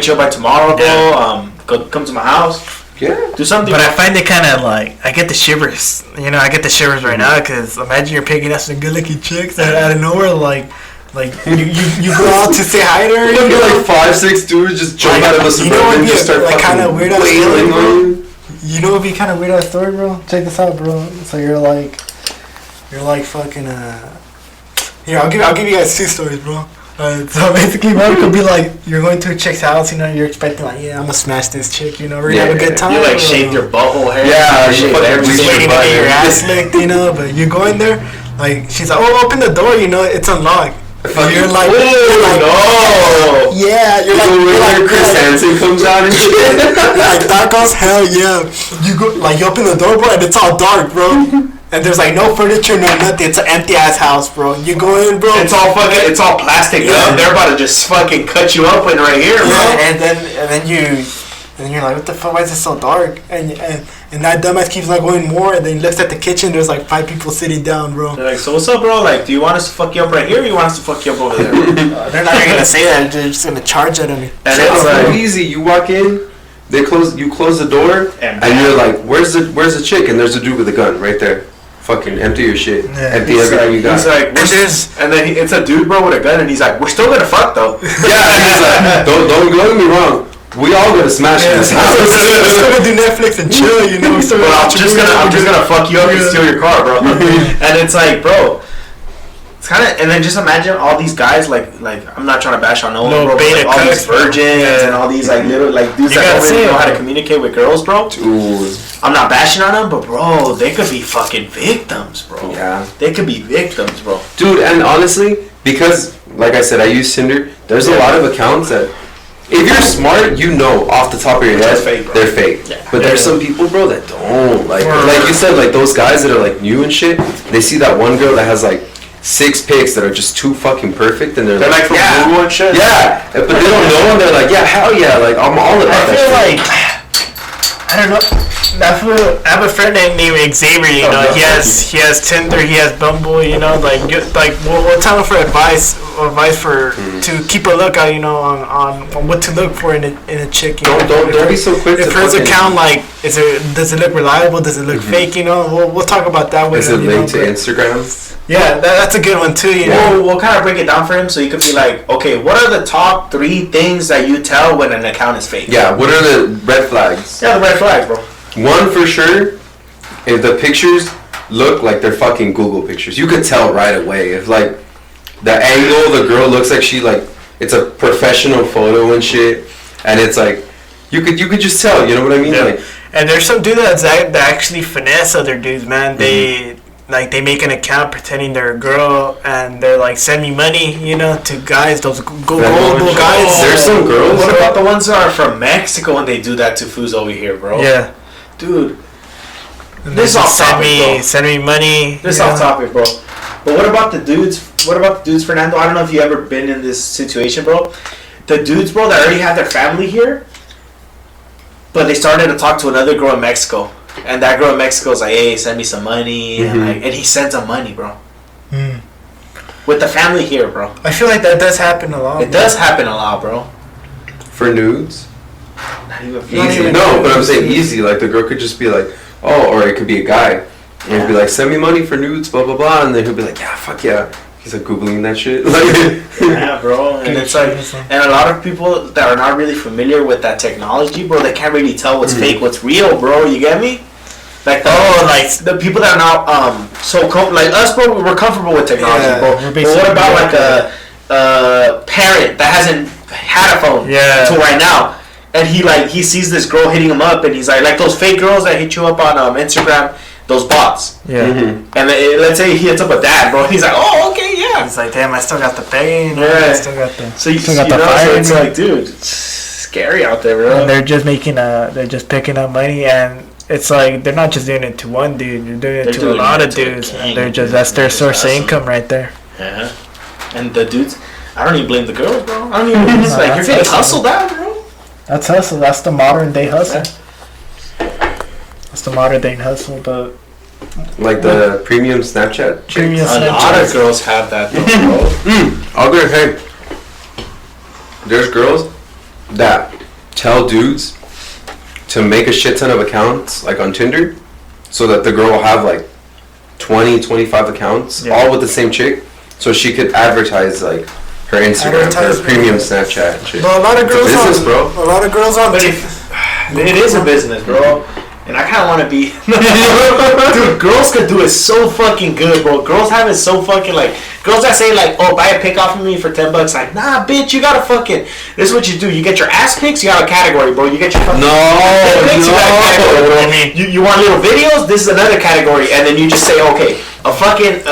you up by tomorrow, bro. Come to my house. Yeah. Do something. But I find it kind of like, I get the shivers. You know, I get the shivers right now because imagine you're picking up some good looking chicks that out of nowhere, like you go out to say hi to her. You know, like 5'6" dudes just jump out of a Suburban and just start like kind of weird ass story, bro. You know, it'd be kind of weird ass story, bro. Check this out, bro. So you're like fucking Here, I'll give you guys 2 stories, bro. So basically, bro, it could be like you're going to a chick's house, you know, you're expecting like, yeah, I'm gonna smash this chick, you know, we're gonna have a good time. You like shaved your butthole hair. Yeah, you just waiting to get your ass licked, you know. But you go in there, like she's like, oh, open the door, you know, it's unlocked. You're like, no. Yeah, you're like Chris Hansen comes out and shit. Like that goes hell yeah. You go like you open the door, bro, and it's all dark, bro. And there's like no furniture, no nothing. It's an empty ass house, bro. You go in, bro. It's all plastic up. They're about to just fucking cut you open right here, bro. And then you're like, what the fuck? Why is it so dark? And that dumbass keeps like going more. And then he looks at the kitchen. There's like 5 people sitting down, bro. They're like, so what's up, bro? Like, do you want us to fuck you up right here, or you want us to fuck you up over there? They're not even gonna say that. They're just gonna charge it on me. And it's so easy. You walk in. You close the door, and you're like, "Where's the chick?" And there's a dude with a gun right there. Fucking empty your shit. Empty everything you got. He's like, and then it's a dude, bro, with a gun, and he's like, we're still gonna fuck though. Yeah, he's like, don't get me wrong. We all gonna smash this house. We're still gonna do Netflix and chill, you know. I'm just gonna fuck you up and steal your car, bro. And it's like, bro. It's kind of, and then just imagine all these guys like I'm not trying to bash on no one, bro, but like all these virgins and all these like little like dudes that don't really know how to communicate with girls, bro. Dude. I'm not bashing on them, but bro, they could be fucking victims, bro. Yeah. They could be victims, bro. Dude, and honestly, because like I said, I use Tinder. There's a lot of accounts that, if you're smart, you know off the top of your head, fake, they're fake. Yeah. But there's some people, bro, that don't. Like you said, like those guys that are like new and shit. They see that one girl that has like 6 pics that are just too fucking perfect, and they're like from Google and shit. Yeah, but they don't know, and they're like, yeah, hell yeah, like I'm all about that. I feel like I don't know. I have a friend named Xavier. You know, he has Tinder, he has Bumble. You know, we'll tell him for advice for to keep a lookout. You know, on what to look for in a chick. You know, don't be so quick. If his account does it look reliable? Does it look fake? You know, we'll talk about that with him. Is it linked to Instagram? Yeah, that's a good one too. You know, we'll kind of break it down for him so you could be like, okay, what are the top 3 things that you tell when an account is fake? Yeah, what are the red flags? Yeah, the red flags, bro. One for sure, if the pictures look like they're fucking Google pictures, you could tell right away. If like the angle, the girl looks like she like it's a professional photo and shit, and it's like you could just tell. You know what I mean? Yeah. Like, and there's some dudes that actually finesse other dudes, man. like they make an account pretending they're a girl and they're like, send me money, you know, to guys, those gullible guys. There's some girls. What about the ones that are from Mexico and they do that to fools over here, bro? Yeah. Dude. And This they off send topic, me, bro. send me money. This you off know? topic, bro. But what about the dudes? What about the dudes, Fernando? I don't know if you ever been in this situation, bro. The dudes, bro, that already have their family here, but they started to talk to another girl in Mexico, and that girl in Mexico is like, "Hey, send me some money," and he sends them money, bro. Mm. With the family here, bro. I feel like that does happen a lot. It does happen a lot, bro. For nudes? Not even Easy. No, but I'm saying easy. Like the girl could just be like, oh, or it could be a guy. And he'd be like, send me money for nudes, blah, blah, blah. And then he'll be like, yeah, fuck yeah. He's like Googling that shit. Yeah, bro. And it's like, and a lot of people that are not really familiar with that technology, bro, they can't really tell what's fake, what's real, bro. You get me? Like, like the people that are not like us, bro, we're comfortable with technology, bro. But what about like a parent that hasn't had a phone until right now? And he sees this girl hitting him up, and he's like those fake girls that hit you up on Instagram, those bots. Yeah. And let's say he hits up a dad, bro. And he's like, oh, okay, yeah. He's like, damn, I still got the pain. Yeah. I still got the. So you still know, got the fire. so it's like, dude, it's scary out there, bro. And they're just they're just picking up money, and it's like they're not just doing it to one dude. They're doing it to a lot of dudes. And they're just that's their source of income right there. Yeah. And the dudes, I don't even blame the girls, bro. I don't even. It's like you're getting hustled out, bro. That's hustle. That's the modern day hustle. That's the modern day hustle, but. Like the premium Snapchat chicks. Premium A lot of girls have that, though, bro. Other, hey, there's girls that tell dudes to make a shit ton of accounts, like on Tinder, so that the girl will have like 20, 25 accounts, all with the same chick, so she could advertise like her Instagram, her premium Snapchat and shit. But a lot of girls business, on, bro. A lot of girls on. But it is a business, bro. And I kind of want to be... Dude, girls could do it so fucking good, bro. Girls have it so fucking, like... Girls that say, like, oh, buy a pic off of me for $10. Like, nah, bitch, you gotta fucking... This is what you do. You get your ass pics, you got a category, bro. You get your fucking... Pics, you got a category, bro. I mean, you want little videos? This is another category. And then you just say, okay, a fucking...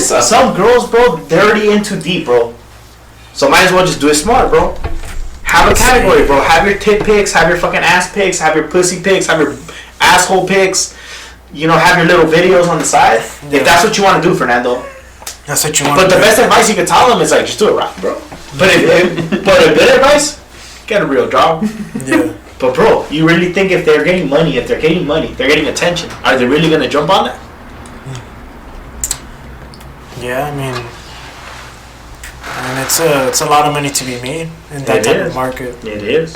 Some girls, bro, they're already in too deep, bro. So might as well just do it smart, bro. Have a category, bro. Have your tit pics, have your fucking ass pics, have your pussy pics, have your asshole pics. You know, have your little videos on the side. If that's what you want to do, Fernando. That's what you want. But the best advice you can tell them is like, just do it right, bro. But a good advice, get a real job. Yeah. But bro, you really think if they're getting money, they're getting attention, are they really gonna jump on that? Yeah, I mean, it's a lot of money to be made in that type of market. It is.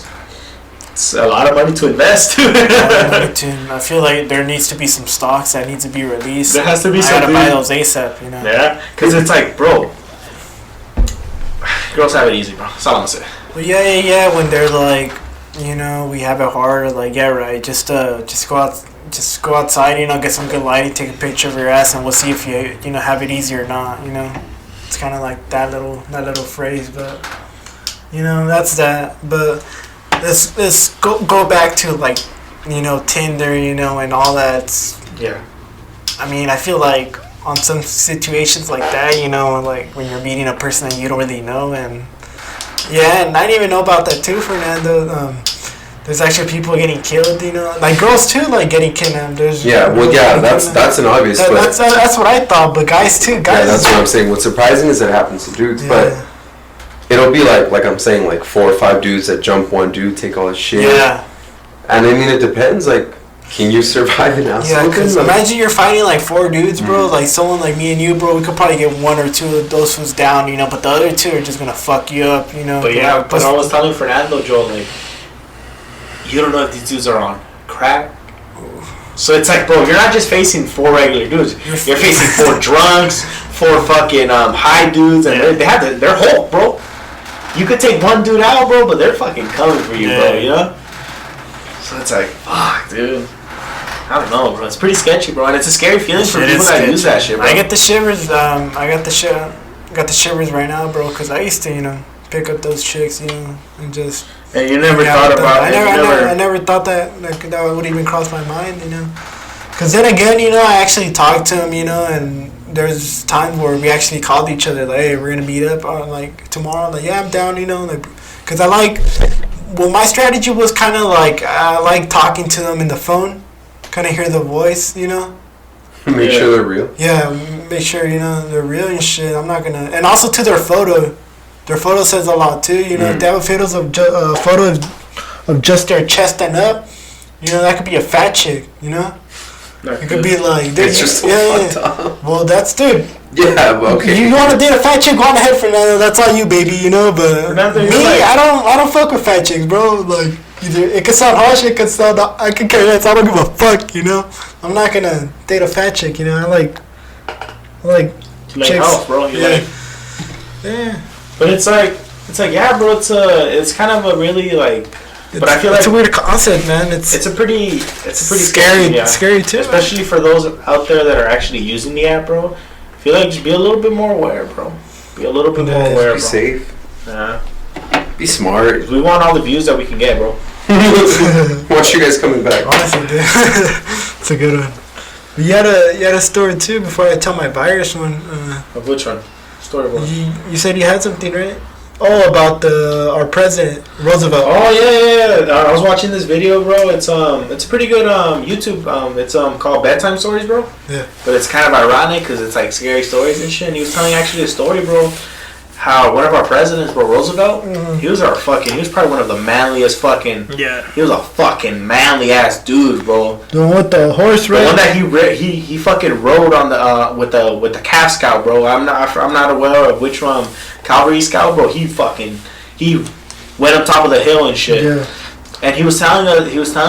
It's a lot of money to invest. I feel like there needs to be some stocks that needs to be released. There has to be I some. gotta buy those ASAP, you know. Yeah, because it's like, bro, girls have it easy, bro. That's all I'm gonna say. Well, yeah. When they're like, you know, we have it hard. Like, yeah, right. Just go out. Just go outside, you know, get some good lighting, take a picture of your ass, and we'll see if you know have it easy or not. You know, it's kind of like that little phrase, but you know that's that. But let's go back to like, you know, Tinder, you know, and all that. Yeah. I mean, I feel like on some situations like that, you know, like when you're meeting a person that you don't really know, and yeah, and I didn't even know about that too, Fernando. There's actually people getting killed, you know, like girls too, like getting kidnapped. That's an obvious. That's what I thought, but guys too. Yeah, that's what I'm saying. What's surprising is it happens to dudes, but it'll be like I'm saying, like 4 or 5 dudes that jump one dude, take all his shit. Yeah. And I mean, it depends. Like, can you survive in outside? Yeah, because imagine you're fighting like 4 dudes, bro. Like someone like me and you, bro. We could probably get 1 or 2 of those who's down, you know. But the other 2 are just gonna fuck you up, you know. But yeah, but I was telling Fernando, Joel, like, you don't know if these dudes are on crack. So it's like, bro, you're not just facing 4 regular dudes. You're facing 4 drunks, 4 fucking high dudes, and they have their Hulk, bro. You could take 1 dude out, bro, but they're fucking coming for you, bro. You know. So it's like, fuck, dude. I don't know, bro. It's pretty sketchy, bro, and it's a scary feeling for people that use that shit, bro. I get the shivers. I got the shivers right now, bro, because I used to, you know, pick up those chicks, you know, and just And you never Yeah, thought but about it. I never thought that would even cross my mind, you know. Because then again, you know, I actually talked to him, you know, and there's times where we actually called each other, like, hey, we're gonna meet up on like tomorrow. Like, yeah, I'm down, you know, like, because I like. Well, my strategy was kind of like I like talking to them in the phone, kind of hear the voice, you know. Make sure they're real. Yeah, make sure, you know, they're real and shit. I'm not gonna, and also to their photo. Their photo says a lot too, you know. If they have photos of photo of just their chest and up, you know, that could be a fat chick, you know. It could be like, It's just so fucked up. Well, that's dude. Yeah, well, okay. You want to date a fat chick? Go on ahead, Fernando. That's all you, baby. You know, but Fernando, me, you're like- I don't fuck with fat chicks, bro. Like, either it could sound harsh, it could sound I could care less. I don't give a fuck, you know. I'm not gonna date a fat chick, you know. I like You like chicks. health, bro. You Yeah. like. Yeah. But it's like yeah, bro. It's kind of a really like. But I feel it's like a weird concept, man. It's a pretty scary, yeah. scary too. Especially for those out there that are actually using the app, bro. I feel like just be a little bit more aware, bro. Be a little bit more Yeah, aware, Be bro. safe. Yeah. Be smart. We want all the views that we can get, bro. Watch you guys coming back. Honestly, dude, it's a good one. But you had a story too before I tell my virus one. Of which one? Story one. You said you had something, right? Oh, about our president Roosevelt. Oh yeah. I was watching this video, bro. It's a pretty good YouTube. It's called Bedtime Stories, bro. Yeah. But it's kind of ironic because it's like scary stories and shit. And he was telling actually a story, bro. How one of our presidents, bro, Roosevelt, he was probably one of the manliest fucking. Yeah. He was a fucking manly ass dude, bro. The one with the horse, The right? one that he fucking rode on the with the calf scout, bro. I'm not aware of which one. Cavalry scout, bro. He went up top of the hill and shit. Yeah. And he was telling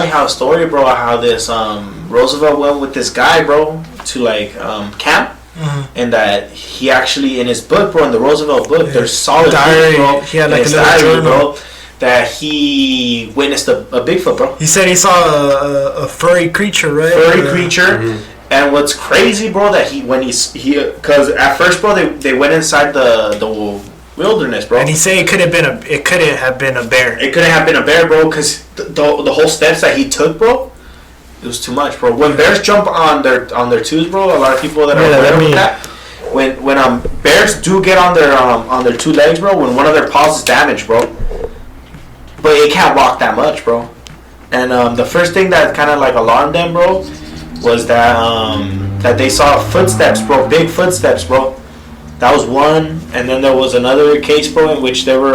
how a story, bro, how this Roosevelt went with this guy, bro, to like camp. And that he actually in his book, bro, in the Roosevelt book, there's solid diary. proof, bro. He had in like a his little diary, journal. bro, that he witnessed a Bigfoot, bro. He said he saw a furry creature, right? Furry creature. And what's crazy, bro, that because at first, bro, they went inside the wilderness, bro. And he said it couldn't have been a bear. It couldn't have been a bear, bro, because the whole steps that he took, bro, it was too much, bro. When bears jump on their toes, bro, a lot of people that are aware of that. When bears do get on their two legs, bro, when one of their paws is damaged, bro, but it can't walk that much, bro. And the first thing that kind of like alarmed them, bro, was that they saw footsteps, bro, big footsteps, bro. That was one, and then there was another case, bro, in which they were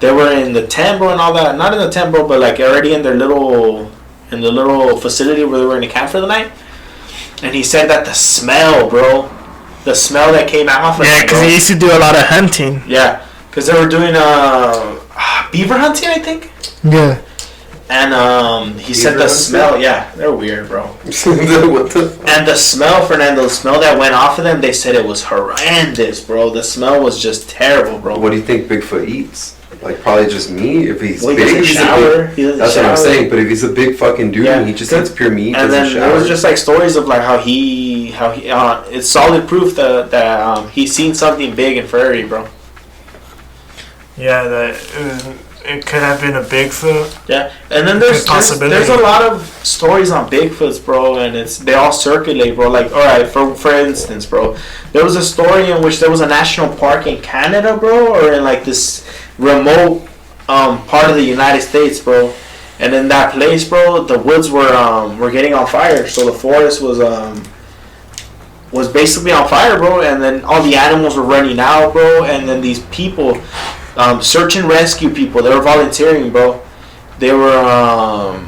in the tent, bro, and all that. Not in the tent, bro, but like already in the little facility where they were in the camp for the night. And he said that the smell, bro, the smell that came out from Yeah, them, because bro. he used to do a lot of hunting. Yeah, because they were doing beaver hunting, I think. Yeah. And he said the smell, yeah, they're weird, bro. What the? And the smell, Fernando, the smell that went off of them, they said it was horrendous, bro. The smell was just terrible, bro. What do you think Bigfoot eats? Like probably just meat. If he's Well, he big, doesn't he's shower. a big. He doesn't That's what I'm shower. saying. But if he's a big fucking dude, Yeah. and he just eats pure meat, And doesn't then shower. there was just like stories of like how he it's solid proof that he's seen something big and furry, bro. Yeah, that it could have been a Bigfoot. Yeah, and then there's Possibility. a lot of stories on Bigfoots, bro, and they all circulate, bro. Like, all right, for instance, bro, there was a story in which there was a national park in Canada, bro, or in like this remote part of the United States, bro. And in that place, bro, the woods were getting on fire, so the forest was basically on fire, bro. And then all the animals were running out, bro. And then these people, search and rescue people, they were volunteering, bro. They were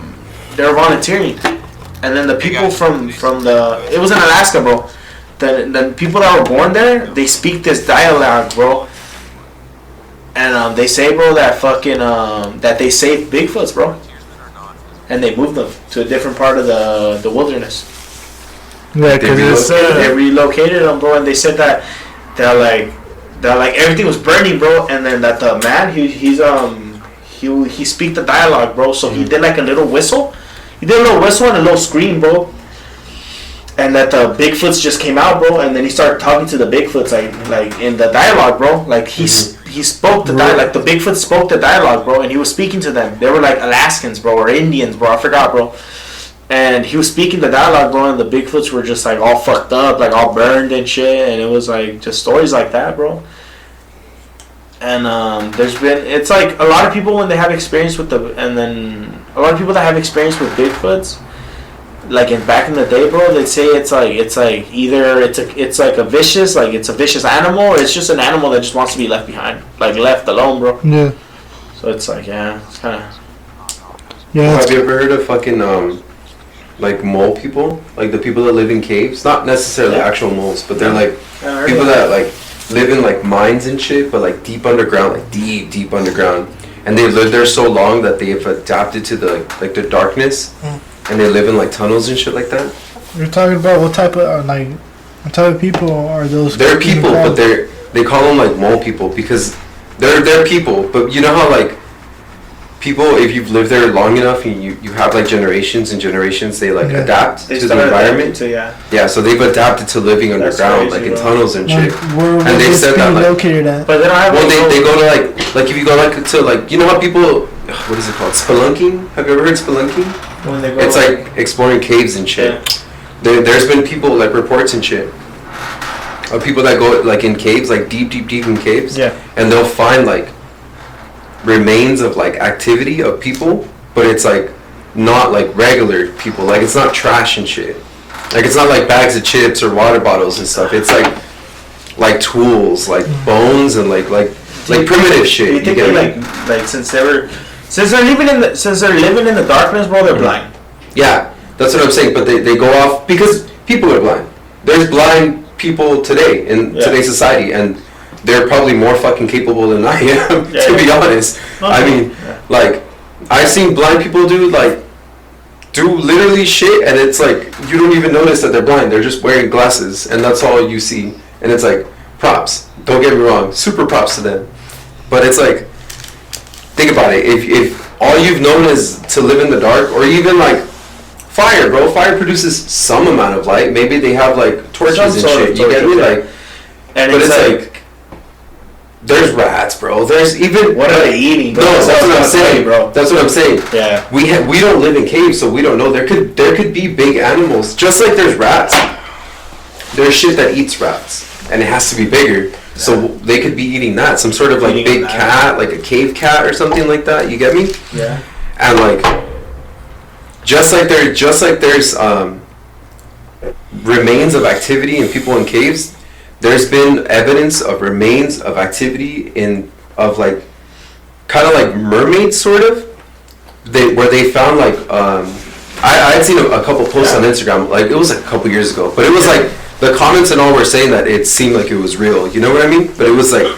volunteering, and then the people from the it was in Alaska, bro. The people that were born there, they speak this dialogue, bro. And they say, bro, that fucking that they saved Bigfoots, bro, and they moved them to a different part of the wilderness. Yeah, because They relocated them, bro, and they said that like everything was burning, bro, and then that the man he speak the dialogue, bro. So he did like a little whistle. He did a little whistle and a little scream, bro. And that the Bigfoots just came out, bro, and then he started talking to the Bigfoots like in the dialogue, bro. Like he he spoke the dialogue. Like the Bigfoot spoke the dialogue, bro, and he was speaking to them. They were like Alaskans, bro, or Indians, bro. I forgot, bro. And he was speaking the dialogue, bro, and the Bigfoots were just like all fucked up, like all burned and shit. And it was like just stories like that, bro. And it's like a lot of people when they have experience with a lot of people that have experience with Bigfoots, like back in the day, bro, they say it's like either it's like a vicious animal, or it's just an animal that just wants to be left behind, like left alone, bro. Yeah. So it's like it's kind of. Yeah. Have you ever heard of fucking like mole people? Like the people that live in caves, not necessarily actual moles, but they're like people that like live in like mines and shit, but like deep underground, like deep underground, and they live there so long that they've adapted to the darkness, and they live in like tunnels and shit like that. You're talking about what type of people are those? They're people, but they call them like mole people because they're people, but you know how like people, if you've lived there long enough and you have like generations and generations, they like adapt to the environment. Yeah, so they've adapted to living underground, crazy, like in tunnels and shit. Where and they said that like, located at? But they don't have. well, they go to like if you go like to like, you know how people, what is it called, spelunking? Have you ever heard spelunking? When they go It's like exploring caves and shit. Yeah. There's been people like reports and shit of people that go like in caves, like deep in caves. Yeah. And they'll find like remains of like activity of people, but it's like not like regular people, like it's not trash and shit, like it's not like bags of chips or water bottles and stuff. It's like tools, like bones and like primitive shit. You think they like since they're living in the darkness, bro, they're blind. Yeah, that's what I'm saying. But they go off because people are blind. There's blind people today in today's society, and they're probably more fucking capable than I am, to be honest. I mean, like, I've seen blind people do literally shit, and it's like, you don't even notice that they're blind. They're just wearing glasses, and that's all you see. And it's like, props. Don't get me wrong. Super props to them. But it's like, think about it. If all you've known is to live in the dark, or even like, fire, bro. Fire produces some amount of light. Maybe they have like torches and shit. You get me? Like, and but it's like there's rats, bro. There's even what are they eating? Bro? No, that's what I'm saying, bro. That's what I'm saying. Yeah. We don't live in caves, so we don't know. There could be big animals, just like there's rats. There's shit that eats rats, and it has to be bigger. Yeah. So they could be eating that, some sort of like eating big cat, like a cave cat or something like that. You get me? Yeah. And like, just like there's remains of activity in people in caves. There's been evidence of remains of activity of like kind of like mermaids, sort of. Where they found like I had seen a couple posts on Instagram, like it was like a couple years ago, but it was like the comments and all were saying that it seemed like it was real. You know what I mean? But it was like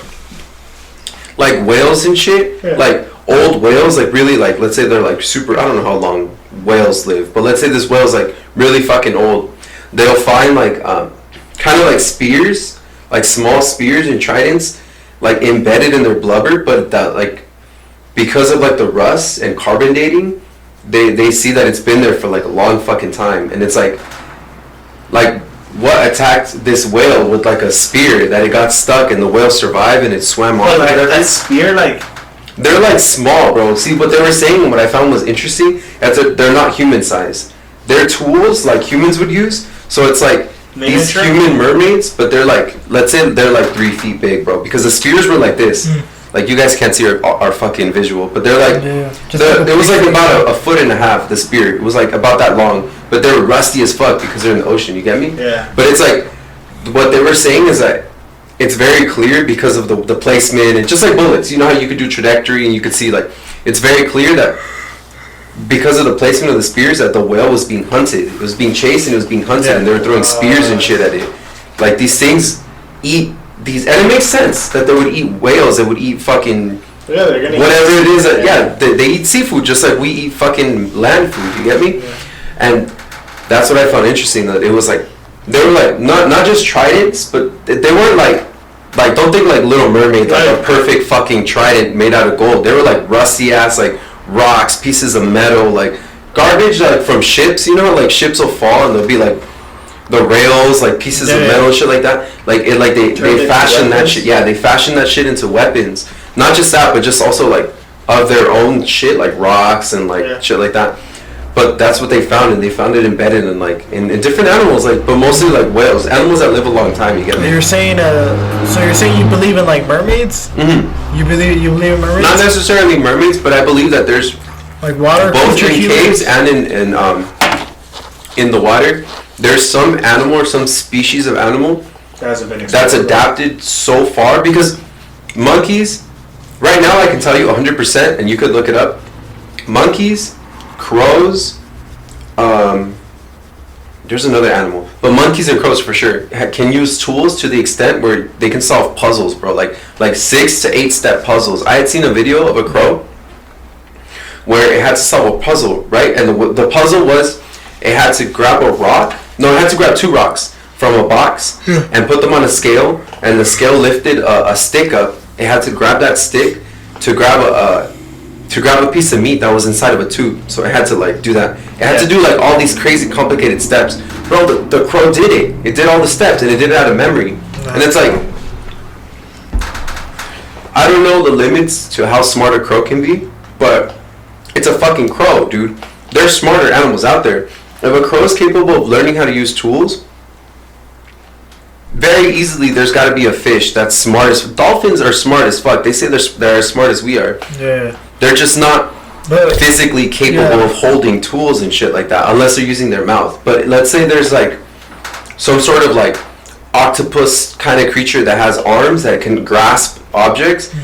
whales and shit, like old whales, like really like, let's say they're like super. I don't know how long whales live, but let's say this whale's like really fucking old. They'll find like kind of like spears, like small spears and tridents, like embedded in their blubber, but that like because of like the rust and carbon dating, they see that it's been there for like a long fucking time, and it's like what attacked this whale with like a spear that it got stuck and the whale survived and it swam off. Like that spear, like they're like small, bro. See what they were saying and what I found was interesting. They're not human size. They're tools like humans would use. So it's like these human mermaids, but they're like, let's say they're like 3 feet big, bro. Because the spears were like this. Like you guys can't see our fucking visual, but they're like, it was like about a foot and a half. The spear, it was like about that long, but they were rusty as fuck because they're in the ocean. You get me? Yeah. But it's like, what they were saying is that it's very clear because of the placement and just like bullets. You know how you could do trajectory and you could see like, it's very clear that because of the placement of the spears that the whale was being hunted. It was being chased and it was being hunted, and they were throwing spears and shit at it. Like these things eat these, and it makes sense that they would eat whales. They would eat fucking they're gonna whatever it is. They eat seafood just like we eat fucking land food. You get me? Yeah. And that's what I found interesting. That it was like they were like not just tridents, but they weren't like don't think like Little Mermaid, like a perfect fucking trident made out of gold. They were like rusty ass like rocks, pieces of metal, like garbage like from ships. You know, like ships will fall and they'll be like the rails, like pieces of metal and shit like that. Like it, like they fashion that shit. Yeah, they fashion that shit into weapons. Not just that, but just also like of their own shit, like rocks and like shit like that. But that's what they found, and they found it embedded in like in different animals, like but mostly like whales, animals that live a long time. You get me? You're saying, so you're saying you believe in like mermaids? Mm-hmm. You believe in mermaids? Not necessarily mermaids, but I believe that there's like water, both in caves and in the water. There's some animal or some species of animal that's adapted so far, because monkeys, right now I can tell you 100%, and you could look it up. Monkeys, crows, there's another animal, but monkeys and crows for sure can use tools to the extent where they can solve puzzles, bro. Like 6 to 8 step puzzles. I had seen a video of a crow where it had to solve a puzzle, right? And the puzzle was it had to grab a rock. No, it had to grab 2 rocks from a box and put them on a scale, and the scale lifted a stick up. It had to grab that stick to grab a piece of meat that was inside of a tube. So it had to like do that. It had to do like all these crazy complicated steps. Bro, the crow did it. It did all the steps, and it did it out of memory. And it's like, I don't know the limits to how smart a crow can be, but it's a fucking crow, dude. There's smarter animals out there. If a crow is capable of learning how to use tools, very easily there's got to be a fish that's smart as... Dolphins are smart as fuck. They say they're as smart as we are. Yeah. They're just not physically capable of holding tools and shit like that, unless they're using their mouth. But let's say there's like some sort of like octopus kind of creature that has arms that can grasp objects.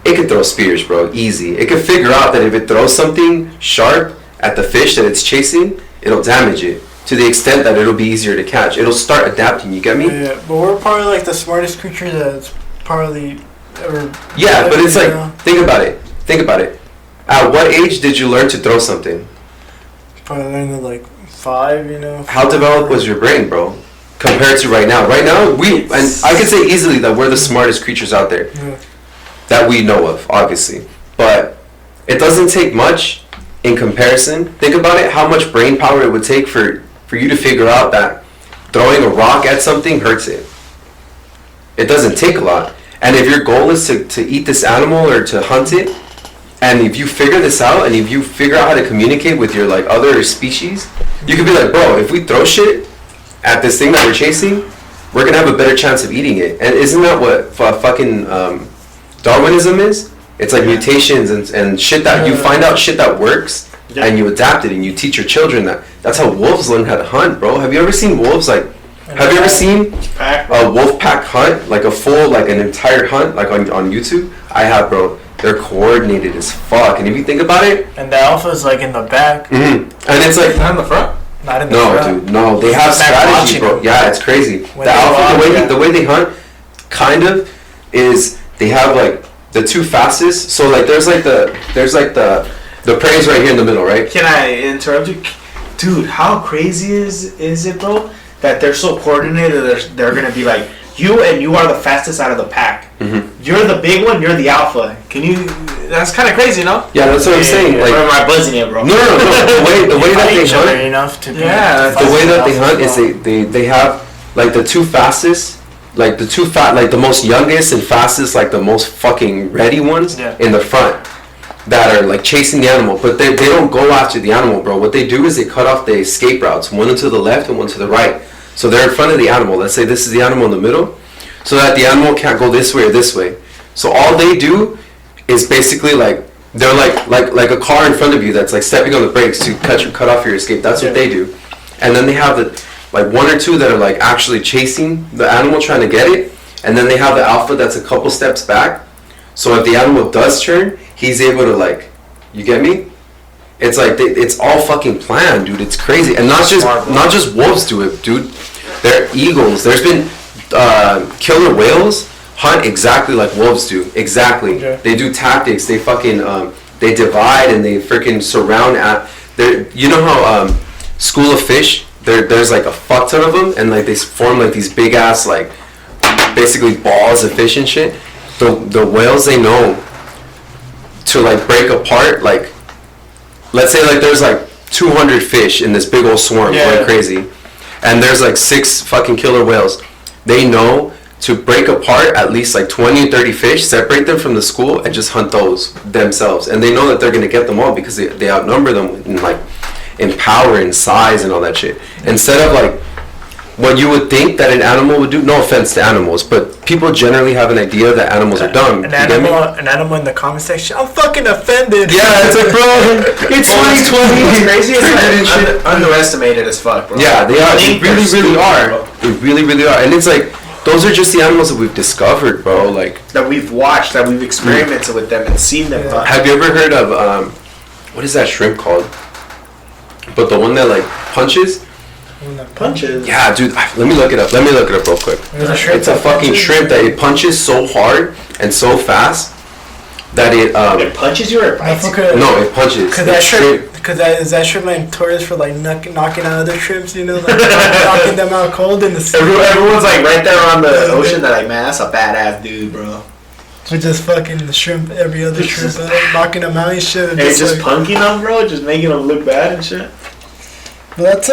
It can throw spears, bro, easy. It can figure out that if it throws something sharp at the fish that it's chasing, it'll damage it to the extent that it'll be easier to catch. It'll start adapting, you get me? Yeah, but we're probably like the smartest creature that's probably ever... Yeah, but it's like, think about it. At what age did you learn to throw something? Probably learned at like 5, you know. How developed was your brain, bro? Compared to right now. Right now, and I can say easily that we're the smartest creatures out there. Yeah. That we know of, obviously. But it doesn't take much in comparison. Think about it, how much brain power it would take for you to figure out that throwing a rock at something hurts it. It doesn't take a lot. And if your goal is to eat this animal or to hunt it, and if you figure this out and if you figure out how to communicate with your like other species, you could be like, bro, if we throw shit at this thing that we're chasing, we're gonna have a better chance of eating it. And isn't that what fucking Darwinism is? It's like mutations and shit that you find out shit that works and you adapt it and you teach your children that. That's how wolves learn how to hunt, bro. Have you ever seen wolves like? Have you ever seen a wolf pack hunt, like a full, like an entire hunt, like on YouTube? I have, bro. They're coordinated as fuck, and if you think about it, and the alpha's like in the back, and it's like not in the front. Not in the front. Dude, no. They have strategy, bro. Yeah, it's crazy. The alpha, the way they hunt, kind of, is they have like the 2 fastest. So like there's like the prey's right here in the middle, right? Can I interrupt you, dude? How crazy is it, bro? That they're so coordinated. They're gonna be like, you are the fastest out of the pack. Mm-hmm. You're the big one. You're the alpha. Can you? That's kind of crazy, no? Yeah, that's what I'm saying. Like, or am I buzzing it, bro? No. The way that they hunt, enough to be the way that they hunt is they have like the 2 fastest, like the most youngest and fastest, like the most fucking ready ones in the front that are like chasing the animal, but they don't go after the animal, bro. What they do is they cut off the escape routes, one to the left and one to the right. So they're in front of the animal. Let's say this is the animal in the middle, so that the animal can't go this way or this way. So all they do is basically like they're like a car in front of you that's like stepping on the brakes to cut off your escape. That's what they do. And then they have the like 1 or 2 that are like actually chasing the animal, trying to get it. And then they have the alpha that's a couple steps back. So if the animal does turn, he's able to like, you get me? It's like it's all fucking planned, dude. It's crazy, and not just wolves do it, dude. They're eagles. There's been killer whales hunt exactly like wolves do. Exactly. Okay. They do tactics. They fucking they divide and they freaking surround at. You know how school of fish? There's like a fuck ton of them, and like they form like these big ass like basically balls of fish and shit. The whales, they know to like break apart, like let's say like there's like 200 fish in this big old swarm going crazy. and there's like 6 fucking killer whales. They know to break apart at least like 20 or 30 fish, separate them from the school, and just hunt those themselves. And they know that they're gonna get them all because they outnumber them in power and size and all that shit. Instead of like what you would think that an animal would do. No offense to animals, but people generally have an idea that animals are dumb. An animal in the comment section. I'm fucking offended. Yeah, it's like, bro, it's 2020. What's crazy is underestimated as fuck, bro. Yeah, they are. They really, really are. They really, really are. And it's like, those are just the animals that we've discovered, bro. Like that we've watched, that we've experimented with them and seen them. Yeah. Have you ever heard of what is that shrimp called? But the one that like punches. Punches. Yeah, dude. Let me look it up. Real quick. It's a fucking shrimp that it punches so hard and so fast that it It punches you or it bites you? no, it punches. Cause that shrimp, is that shrimp like tourist for like knocking out other shrimps, you know, like knocking them out cold in the sea. Everyone's like right there on the ocean. They're like, man, that's a badass dude, bro. We're just fucking the shrimp, every other shrimp, knocking them out and shit. And It's just like, punking them, bro. Just making them look bad and shit. But that's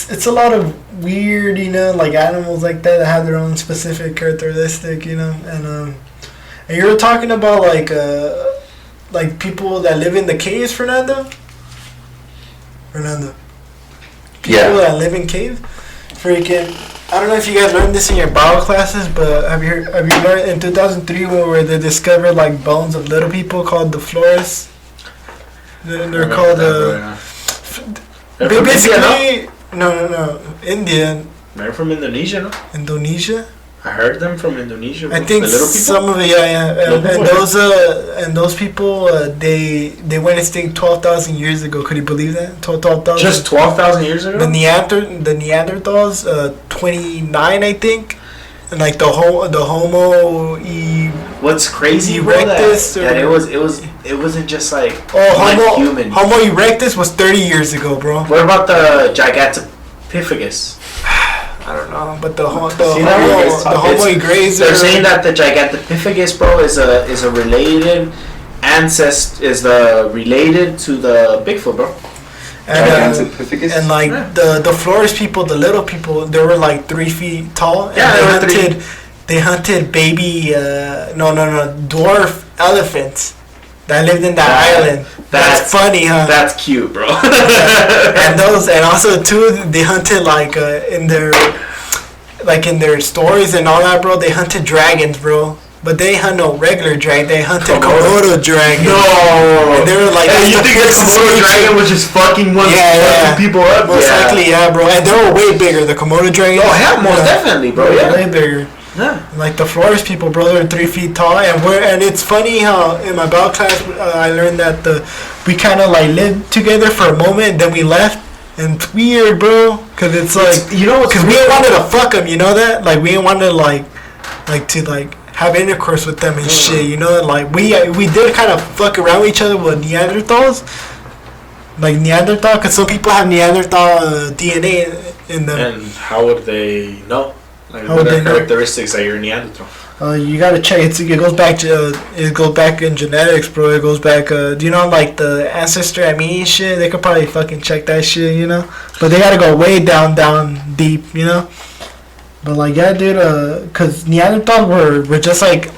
it's a lot of weird, you know, like animals like that have their own specific characteristic, you know, and you were talking about like people that live in the caves, Fernando. People that live in caves, freaking. I don't know if you guys learned this in your bio classes, but have you learned in 2003 where they discovered like bones of little people called the Flores? They're called basically no Indian. They're from Indonesia, no? Indonesia. I heard them from Indonesia. I think the little people? some of it, and those people they went extinct 12,000 years ago. Could you believe that? 12,000. Just 12,000 years ago. The Neanderthals, 29, I think, and like the Homo. What's crazy, bro, that it wasn't just like human. Homo erectus was 30 years ago, bro. What about the Gigantopithecus? I don't know, but the Homo erectus. They're saying that the Gigantopithecus, bro, is a related ancestor, related to the Bigfoot, bro. And like the Flores people, the little people, they were like 3 feet tall. And Yeah, they hunted baby dwarf elephants that lived in that island. That's funny, huh? That's cute, bro. and also too, they hunted in their stories and all that, bro. They hunted dragons, bro. But they hunt no regular dragon. They hunted Komodo dragon. No. And they were like, hey, you think the Komodo dragon was just fucking fucking people up? Most likely, yeah, bro. And they were way bigger. The Komodo dragon. Oh, yeah, most definitely, bro. Yeah, way bigger. Yeah. Like the Flores people, bro, they're 3 feet tall, and it's funny how in my bio class I learned that we kind of like lived together for a moment, then we left, and it's weird, bro, because it's like because we didn't wanted to fuck them, you know that, like we didn't want to like to have intercourse with them and shit, you know, and like we did kind of fuck around with each other with Neanderthals, like Neanderthal, because some people have Neanderthal DNA in them. And how would they know? Like, How what would are they know? characteristics that you're Neanderthal? You gotta check. It goes back in genetics, bro. It goes back. Do you know like the ancestor shit? They could probably fucking check that shit, you know. But they gotta go way down deep, you know. But like yeah, dude. Cause Neanderthals were just like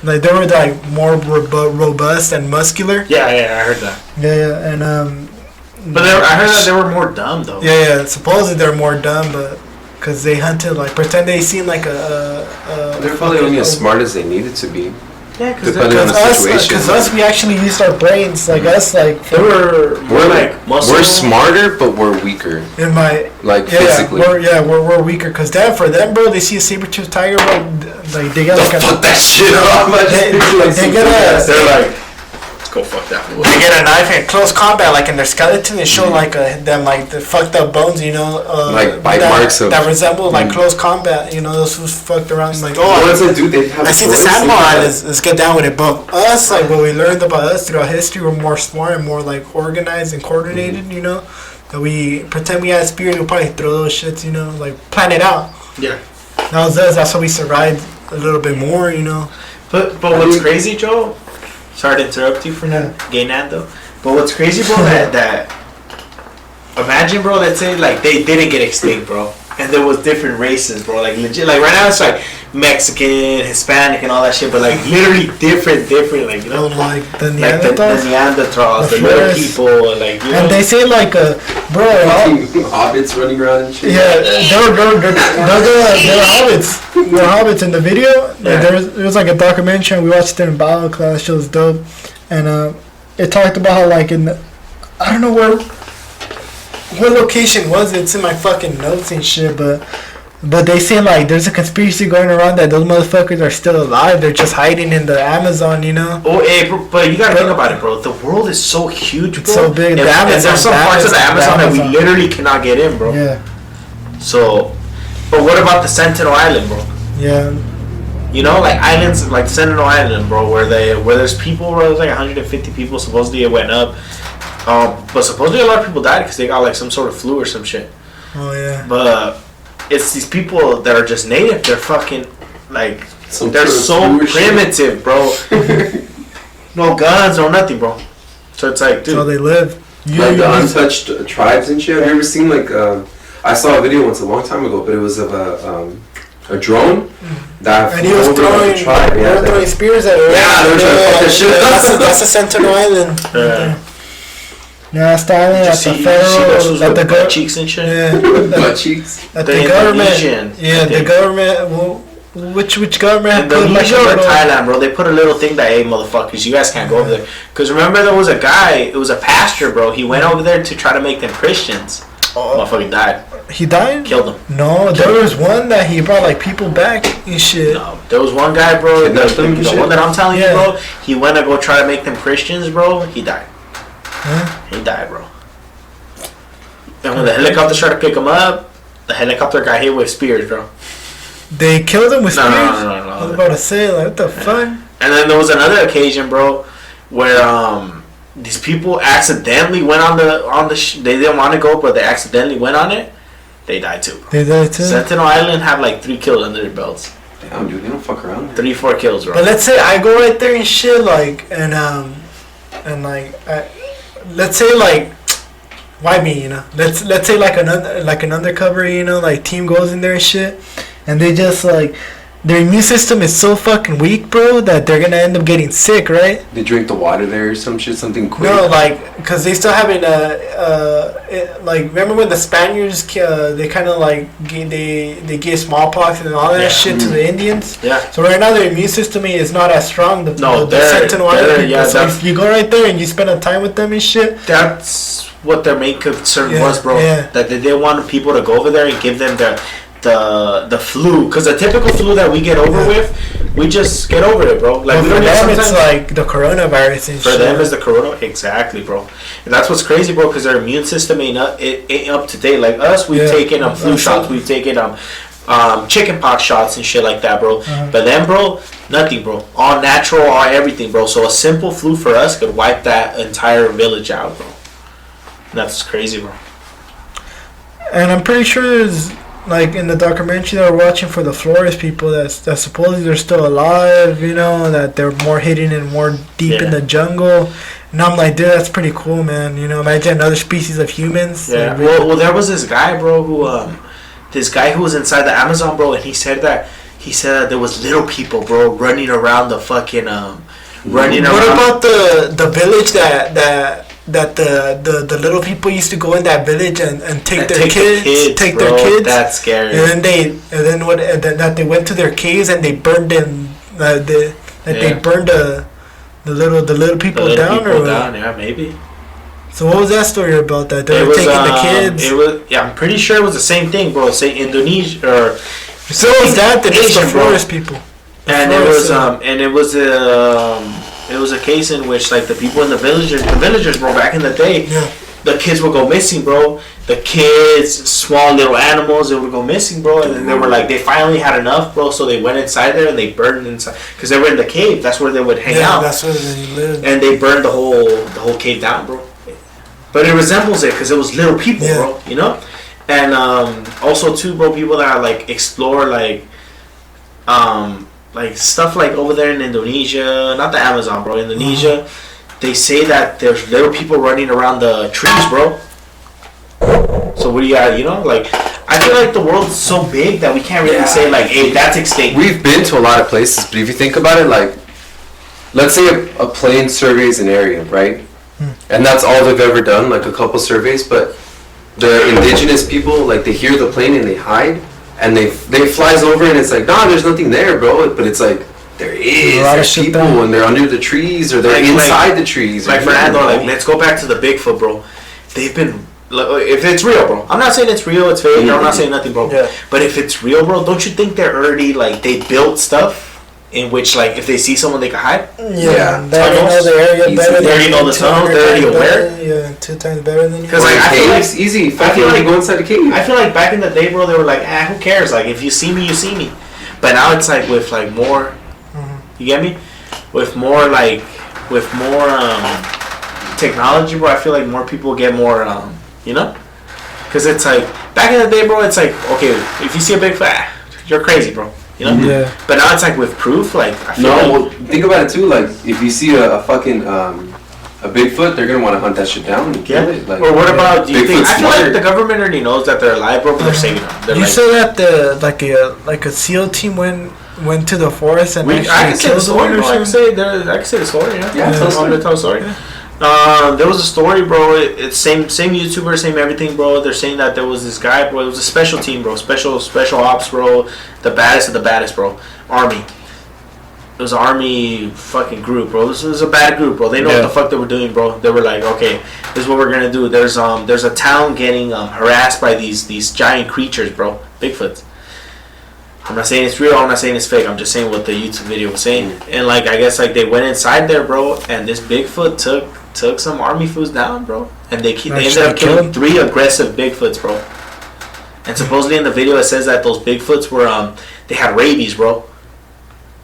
they were like more robust and muscular. Yeah, I heard that. Yeah, and But I heard that they were more dumb though. Yeah. Supposedly they're more dumb, but. Cause they hunted pretend they seem like they're probably only as smart as they needed to be. Yeah, depending on the situation. Because us, we actually used our brains. Like us, like they were more like muscle. We're smarter, but we're weaker. Physically. We're weaker. Cause for them, bro, they see a saber-toothed tiger, bro, like they got fuck that shit up. They're like. Go fuck that. They get a knife in close combat, like in their skeleton, and show them like the fucked up bones, you know, like bite marks that resemble like close combat. You know, those who's fucked around like I see the Sandmore Islands. Let's get down with it. But us, like what we learned about us throughout history, we're more smart and more like organized and coordinated. You know, that we pretend we had a spirit, we'll probably throw those shits. You know, like plan it out. Yeah, that was us. That's how we survived a little bit more. You know, but what's crazy, Joe? Sorry to interrupt you for gay Nando, but what's crazy, bro, that imagine, bro. Let's say like they didn't get extinct, bro, and there was different races, bro. Like legit, like right now it's like Mexican, Hispanic, and all that shit, but like literally different, like you know, like the like the Neanderthals. Neanderthals, the little Flores. people, and like you know. And they say like, bro, Hobbits running around and shit. yeah, they're hobbits. They're hobbits in the video. Like, Yeah. there was like a documentary, and we watched it in bio class. It was dope, and it talked about how like in the, I don't know what location was it. It's in my fucking notes and shit, but they say like there's a conspiracy going around that those motherfuckers are still alive. They're just hiding in the Amazon, you know. Oh, hey, bro, but you gotta think about it, bro. The world is so huge, bro. It's so big. And, The and Amazon- there's some the parts of the Amazon- Amazon the that we Amazon. literally cannot get in, bro. Yeah, So, but what about the Sentinel Island, bro? yeah. You know, like islands like Sentinel Island, bro, where there's people, bro. There's like 150 people. Supposedly it went up, but supposedly a lot of people died because they got like some sort of flu or some shit. Oh yeah. But it's these people that are just native. They're fucking like Some they're sort of so flu or primitive, shit. bro. No guns, no nothing, bro. So it's like, That's how dude, they live. Like the untouched tribes and shit. Have you ever seen like I saw a video once a long time ago, but it was of a drone that And he was flew over throwing, like a tribe. they Yeah, were throwing spears at her. Yeah, they were trying to fuck that shit up. That's a Sentinel Island. Yeah. Yeah, that's the island you that see, the you see those federal, with that the butt go- cheeks and shit. yeah, butt cheeks. that The the government, Indonesian, yeah, I the think. government. Well, which government had put like Indonesia a or little? Thailand, bro? They put a little thing that, hey, motherfuckers, you guys can't go over there. Because remember, there was a guy, it was a pastor, bro. He went over there to try to make them Christians. Oh, Motherfucker died. he died. Killed him. No, there was one that he brought like people back and shit. No, there was one guy, bro. Kidnapped them and The shit? one that I'm telling Yeah. you, bro. He went to go try to make them Christians, bro. He died. Huh? He died, bro. And when the helicopter tried to pick him up, the helicopter got hit with spears, bro. They killed him with No, spears. no, no, no, no. I was about to say like, what the fuck? And then there was another occasion, bro, where these people accidentally went on the they didn't want to go, but they accidentally went on it. They died too. Bro. They died too. Sentinel Island have like 3 kills under their belts. Damn, dude, they don't fuck around. 3-4 kills, bro. But let's say I go right there and shit, like, and like, let's say like, why me, you know? Let's say like an undercover, you know, like team goes in there and shit, and they just like, their immune system is so fucking weak, bro, that they're gonna end up getting sick, right? They drink the water there or some shit, something quick. No, like, cause they still having like, remember when the Spaniards they kind of like they gave smallpox and all that Yeah. shit to the Indians. Yeah. So right now their immune system is not as strong. The they're- Sentinel they're- Island. yeah, So that's- if you go right there and you spend a time with them and shit. That's what their main concern Yeah, was, bro. yeah. That they didn't want people to go over there and give them the flu, because the typical flu that we get over with, we just get over it, bro. Like But we for don't get them, it's sometimes. like the coronavirus and For shit. them, is the corona exactly, bro, and that's what's crazy, bro. Because their immune system ain't up to date. Like us, we've Yeah. taken flu That's shots, it. we've taken chicken pox shots and shit like that, bro. Uh-huh. But them, bro, nothing, bro. All natural, all everything, bro. So a simple flu for us could wipe that entire village out, bro. And that's crazy, bro. And I'm pretty sure there's like in the documentary that we're watching for the Flores people that supposedly they're still alive, you know, that they're more hidden and more deep in Yeah. the jungle. And I'm like, dude, that's pretty cool, man. You know, imagine another species of humans. Yeah. Like, really- Well, there was this guy, bro, who was inside the Amazon, bro, and he said that there was little people, bro, running around the fucking running What around. about the village that the little people used to go in that village and take And their take the kids, take bro, their kids, That's scary. and then that they went to their caves and they burned them, they Yeah. burned the little people The little down, people or down, yeah, maybe. so what was that story about? That they It were was, taking the kids. It was, yeah, I'm pretty sure it was the same thing, bro. Say Indonesia or So it was that it's the Asian, bro. Flores people. And it was it was a case in which like the people in the villagers, bro, back in the day, Yeah. the kids would go missing, bro. The kids, small little animals, they would go missing, bro. And then they were like, they finally had enough, bro. So they went inside there and they burned inside because they were in the cave. That's where they would hang Yeah, out, that's where they lived. and they burned the whole cave down, bro. But it resembles it because it was little people, Yeah. bro. You know, and also too, bro, people that like explore like stuff like over there in Indonesia, not the Amazon, bro. Indonesia, they say that there's little people running around the trees, bro. So what do you got? You know, like I feel like the world's so big that we can't really say like, hey, that's extinct. We've been to a lot of places, but if you think about it, like, let's say a plane surveys an area, right? And that's all they've ever done, like a couple surveys. But the indigenous people, like, they hear the plane and they hide, and they flies over and it's like, nah, there's nothing there, bro. But it's like there is. There's people and they're under the trees or they're inside the trees. Like Fernando, like let's go back to the Bigfoot, bro. They've been. If it's real, bro. I'm not saying it's real, it's fake. I'm not saying nothing, bro. Yeah. But if it's real, bro, don't you think they're already, like, they built stuff in which, like, if they see someone, they can hide? Yeah. They already know the area better. They already know the tunnels. They're already aware. Yeah, 2 times better than you. Because, like, I feel like it's easy. I feel like go inside the cave. I feel like back in the day, bro, they were like, who cares? Like, if you see me, you see me. But now it's like with, like, more, you get me? With more technology, bro, I feel like more people get more, you know? Because it's like, back in the day, bro, it's like, okay, if you see a Bigfoot, you're crazy, bro. You know? Yeah. But now it's like with proof, like, I feel well, think about it too, like, if you see a fucking, a Bigfoot, they're going to want to hunt that shit down and kill it. Like, or what about, do you think, I feel smart. like the government already knows that they're alive, bro, but they're saving them. They're you like, said that like a SEAL team went to the forest and I can say the story, bro. I can say the story, yeah. Yeah, tell the story. Yeah. There was a story, bro. It's same YouTuber, same everything, bro. They're saying that there was this guy, bro. It was a special team, bro. Special ops, bro. The baddest of the baddest, bro. Army. It was an army fucking group, bro. This was a bad group, bro. They know what the fuck they were doing, bro. They were like, okay, this is what we're gonna do. There's a town getting harassed by these giant creatures, bro. Bigfoots. I'm not saying it's real. I'm not saying it's fake. I'm just saying what the YouTube video was saying. And like, I guess like they went inside there, bro. And this Bigfoot took some army fools down, bro. And they ended up killing 3 aggressive Bigfoots, bro. And supposedly in the video it says that those Bigfoots were they had rabies, bro.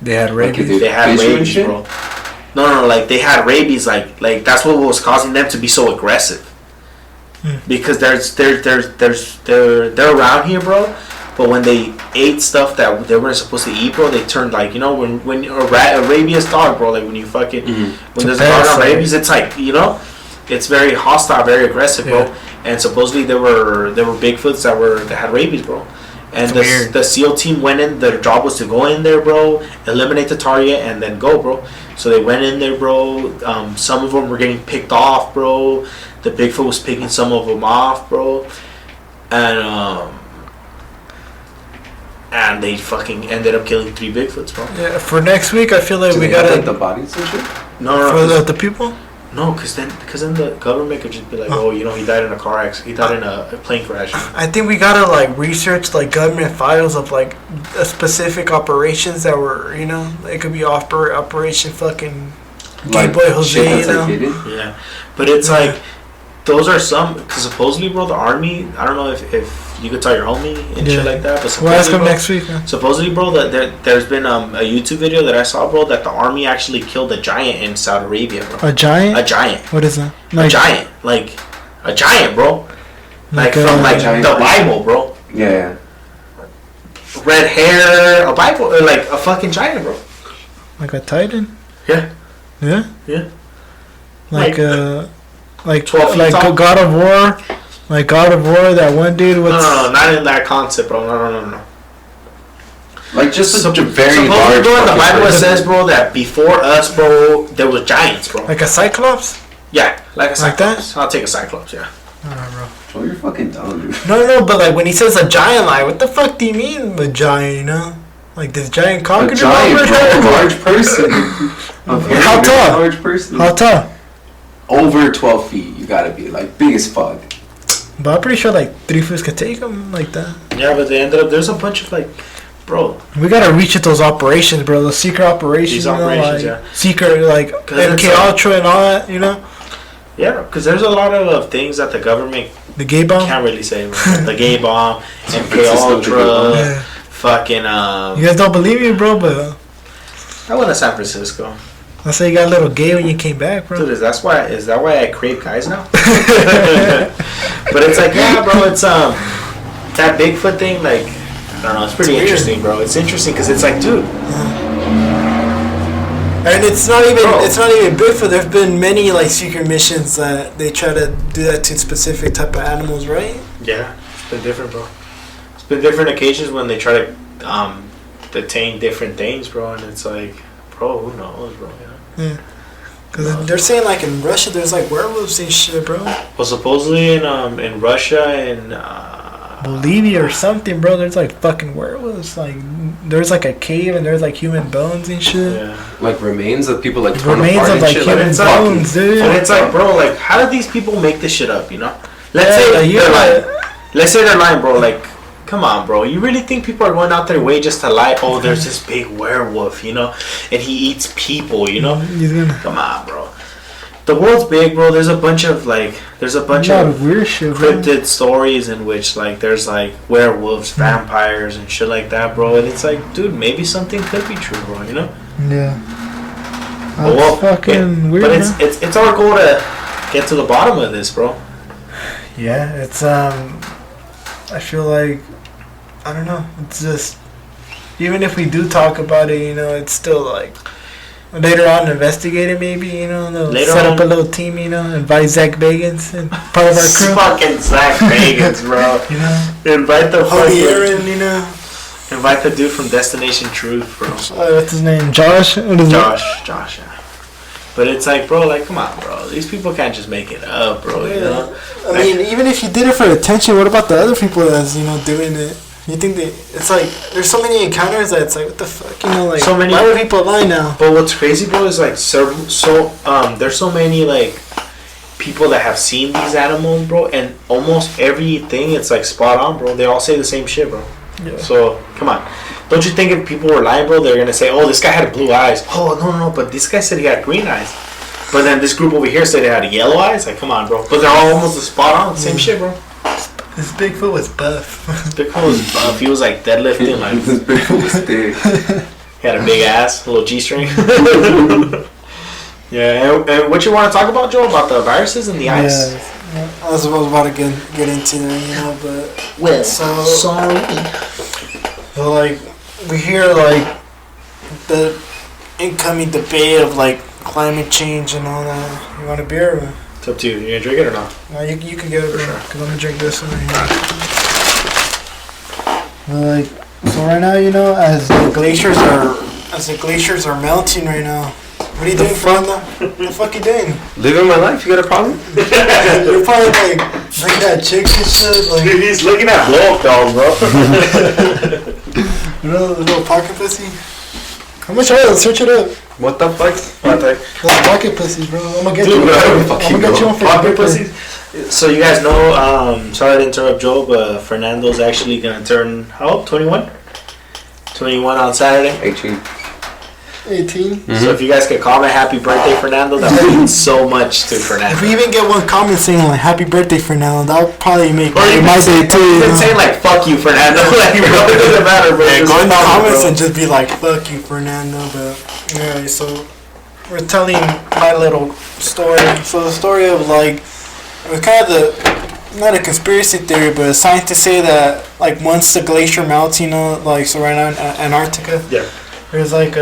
They had rabies. They had rabies, bro. No, like they had rabies, like that's what was causing them to be so aggressive. Because they're around here, bro. But when they ate stuff that they weren't supposed to eat, bro, they turned like, you know, when a rabies dog, bro, like when you fucking when there's a dog on rabies, it's like, you know, it's very hostile, very aggressive, bro. And supposedly there were Bigfoots that had rabies, bro. And the SEAL team went in. Their job was to go in there, bro, eliminate the target, and then go, bro. So they went in there, bro. Some of them were getting picked off, bro. The Bigfoot was picking some of them off, bro. And they fucking ended up killing 3 Bigfoots, bro. Yeah, for next week, I feel like do we they gotta have, like, the bodies and shit. No. For the people. No, because then the government could just be like, oh, you know, he died in a car accident. He died in a plane crash. I think we gotta like research like government files of like specific operations that were, you know, it could be Operation fucking Like, Boy Jose, you know. Yeah, but it's like those are some, because supposedly, bro, the army. I don't know if you could tell your homie and shit like that, but we'll ask him next week. Man. Supposedly, bro, that there's been a YouTube video that I saw, bro, that the army actually killed a giant in Saudi Arabia, bro. A giant? A giant. What is that? Like, a giant, bro. Like from the Bible, bro. Yeah. Red hair, a Bible, like a fucking giant, bro. Like a Titan? Yeah. Yeah. Yeah. Like 12 feet like tall? God of War. Like God of War, that one dude with... No, not in that concept, bro. No. Like just a very supposedly, large... bro, in the Bible it says, bro, that before us, bro, there was giants, bro. Like a Cyclops? Yeah, like a Cyclops. Like that? I'll take a Cyclops, yeah. Alright, bro. Oh, you're fucking dumb, dude. No, but like when he says a giant, like what the fuck do you mean a giant, you know? Like this giant conquered a giant, bro, a large person. How tall? Large person. How tall? Over 12 feet, you gotta be, like, big as fuck. But I'm pretty sure like 3 foots could take him like that. Yeah, but they ended up, there's a bunch of like, bro. We gotta reach at those operations, bro. Those secret operations, These operations, you know, like yeah. secret, like MK Ultra and all that, you know. Yeah, because there's a lot of things that the government the gay bomb can't really say. The gay bomb, MK Ultra, yeah. fucking. You guys don't believe me, bro, but I went to San Francisco. I say you got a little gay when you came back, bro. Dude, is that why I crave guys now? But it's like, yeah, bro, it's that Bigfoot thing, like, I don't know, it's pretty interesting, bro. It's interesting because it's like, dude. And it's not even Bigfoot. There've been many like secret missions that they try to do that to specific type of animals, right? Yeah, it's been different, bro. It's been different occasions when they try to detain different things, bro, and it's like, bro, who knows, bro? You know? Yeah. Because they're saying, like, in Russia, there's, like, werewolves and shit, bro. Well, supposedly in Russia and Bolivia or something, bro, there's, like, fucking werewolves. Like, there's, like, a cave and there's, like, human bones and shit. yeah. Like remains of people like torn Remains apart of, and like, shit. human it's bones, dude. And it's like, bro, like, how do these people make this shit up, you know? Let's Yeah, say yeah. they're lying. Let's say they're lying, bro. Like, come on, bro. You really think people are going out their way just to lie? Oh, there's this big werewolf, you know? And he eats people, you know? He's gonna... Come on, bro. The world's big, bro. There's a bunch of a lot of weird shit, bro. cryptid stories in which, like, there's, like, werewolves, vampires, and shit like that, bro. And it's like, dude, maybe something could be true, bro, you know? Yeah. But, well, fucking weird, but man. it's our goal to get to the bottom of this, bro. Yeah, it's, I feel like, I don't know, it's just, even if we do talk about it, you know, it's still, like, later on investigate it maybe, you know, they'll Later set up on- a little team, you know, invite Zach Bagans and part of our crew, Fucking Zach Bagans, bro. you know, Invite the Hobie fucking, Aaron, you know, invite the dude from Destination Truth, bro. what's his name, Josh? What is Josh, yeah. But it's like, bro, like, come on, bro. These people can't just make it up, bro, you know? I mean, even if you did it for attention, what about the other people that's, you know, doing it? You think they? It's like there's so many encounters that it's like, what the fuck, you know, like So many- why would people lie now? But what's crazy, bro, is like there's so many like people that have seen these animals, bro, and almost everything it's like spot on, bro. They all say the same shit, bro. Yeah. So come on, don't you think if people were lying, bro, they're gonna say, oh, this guy had blue eyes. Oh no, but this guy said he had green eyes. But then this group over here said they had yellow eyes. Like, come on, bro. But they're all almost spot on, same shit, bro. This Bigfoot was buff. Bigfoot was buff. He was like deadlifting, like This Bigfoot was thick. he had a big ass, a little G-string. Yeah, and what you want to talk about, Joe? About the viruses and the ice? Yeah, I was about to get into that, you know, but Well, so sorry. like we hear like the incoming debate of like climate change and all that. You want a beer? Or? It's up to you. You gonna drink it or not? No, you can get it, bro. sure. Cause I'm gonna drink this one right here. Like, so right now, you know, as the glaciers are melting right now. What are you doing, Fernando? What the fuck you doing? Living my life, you got a problem? You're probably like looking at chicks and shit, like Dude, he's looking at blow up dolls, bro. you know, the little pocket pussy. How much are they? Search it up. What the fuck? Those pocket pussies, bro. I'm gonna get Dude, you. I don't I'm fucking gonna get you know. one for your Pocket birthday. pussies. So you guys know, sorry to interrupt Joe, but Fernando's actually gonna turn how old? 21? 21 on Saturday. 18. 18. So if you guys could comment happy birthday, Fernando, that would mean so much to Fernando. If we even get one comment saying like "Happy birthday, Fernando," that would probably make Or you my day too. You've You been know? saying like "fuck you, Fernando," like bro, it doesn't matter, bro. Yeah, Just go in the comment, comments bro. and just be like, "Fuck you, Fernando." But yeah, so we're telling my little story. So the story of like, it kind of not a conspiracy theory, but scientists say that like once the glacier melts, you know, like so right now in Antarctica, Yeah. there's like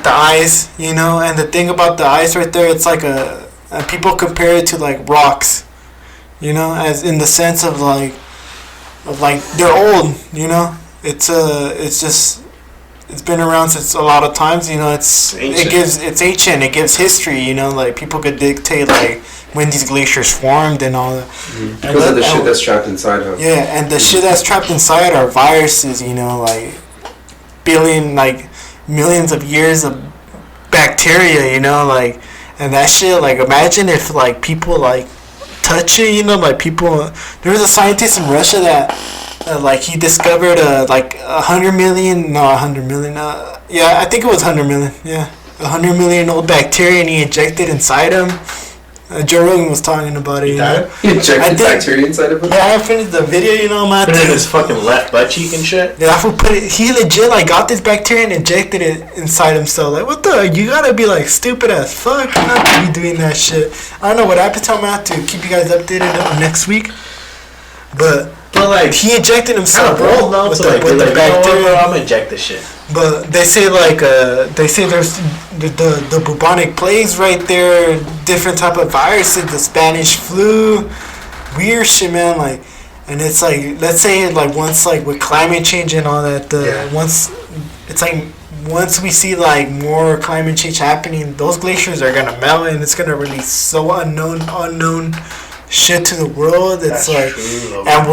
the ice, you know, and the thing about the ice right there, it's like people compare it to like rocks, you know, as in the sense of like they're old, you know. It's just it's been around since a lot of times, you know. It's ancient. It gives history, you know. Like people could dictate like when these glaciers formed and all that. Because of the shit that's trapped inside of. Yeah, and the shit that's trapped inside are viruses, you know, like millions of years of bacteria, you know, like, and that shit, like, imagine if like people like touch it, you know, like people. There was a scientist in Russia that like he discovered like 100 million, yeah, I think it was 100 million, yeah, 100 million old bacteria, and he injected inside him. Joe Rogan was talking about it, you know. He injected bacteria inside of it? Yeah, I finished the video, you know, man. Put it in his fucking left butt cheek and shit. Yeah, he legit like got this bacteria and injected it inside himself. Like, what the? You gotta be like stupid as fuck not to be doing that shit. I don't know what happened to him. I have to keep you guys updated on next week. But like he injected himself, kind of bro, now with to the, like, with the bacteria. bro, I'm gonna inject this shit. But they say like there's the bubonic plagues right there, different type of viruses, the Spanish flu, weird shit, man. Like, And it's like, let's say like once like with climate change and all that, once it's like once we see like more climate change happening, those glaciers are gonna melt and it's gonna release so unknown shit to the world. It's That's like, true, and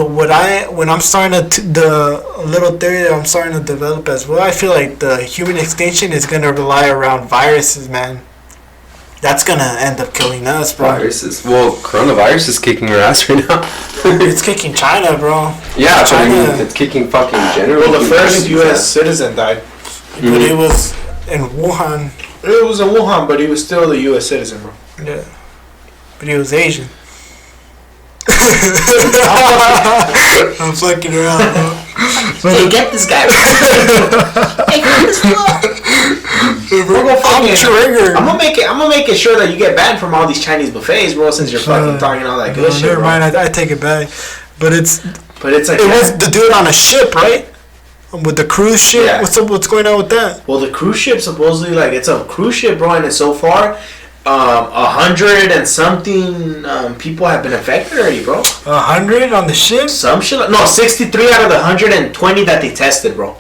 when I'm starting to the little theory that I'm starting to develop as well, I feel like the human extinction is gonna rely around viruses, man. That's gonna end up killing us, bro. Viruses. Well, coronavirus is kicking our ass right now. It's kicking China, bro. Yeah, but I China. mean, it's kicking fucking generally. Well, the first U.S. citizen died. But it was in Wuhan. It was in Wuhan, but he was still a U.S. citizen, bro. Yeah. But he was Asian. I'm fucking around, bro. Hey, get this guy. Hey, get this I'm gonna make it sure that you get banned from all these Chinese buffets, bro. Since you're fucking talking all that good shit, never bro. mind. I take it back. But it's like it was the dude on a ship, right? With the cruise ship. Yeah. What's going on with that? Well, the cruise ship supposedly like it's a cruise ship, bro, and it's so far 100 and something people have been infected already, bro. 100 on the ship? Some shit. No, 63 out of the 120 that they tested, bro.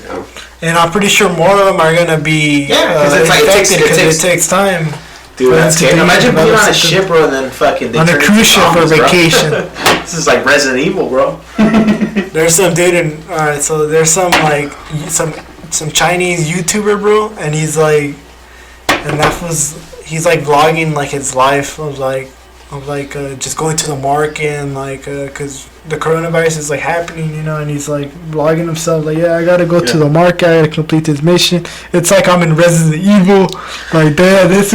Yeah. And I'm pretty sure more of them are gonna be because it's like it takes time. Dude, that's scary. Imagine being on a ship, bro, and then fucking on a cruise ship for vacation. This is like Resident Evil, bro. There's some dude in so there's some like some Chinese YouTuber, bro, and he's like, and he's like vlogging like his life of just going to the market and like cause the coronavirus is like happening, you know, and he's like vlogging himself like, yeah, I gotta go to the market, I gotta complete this mission. It's like I'm in Resident Evil, like damn, this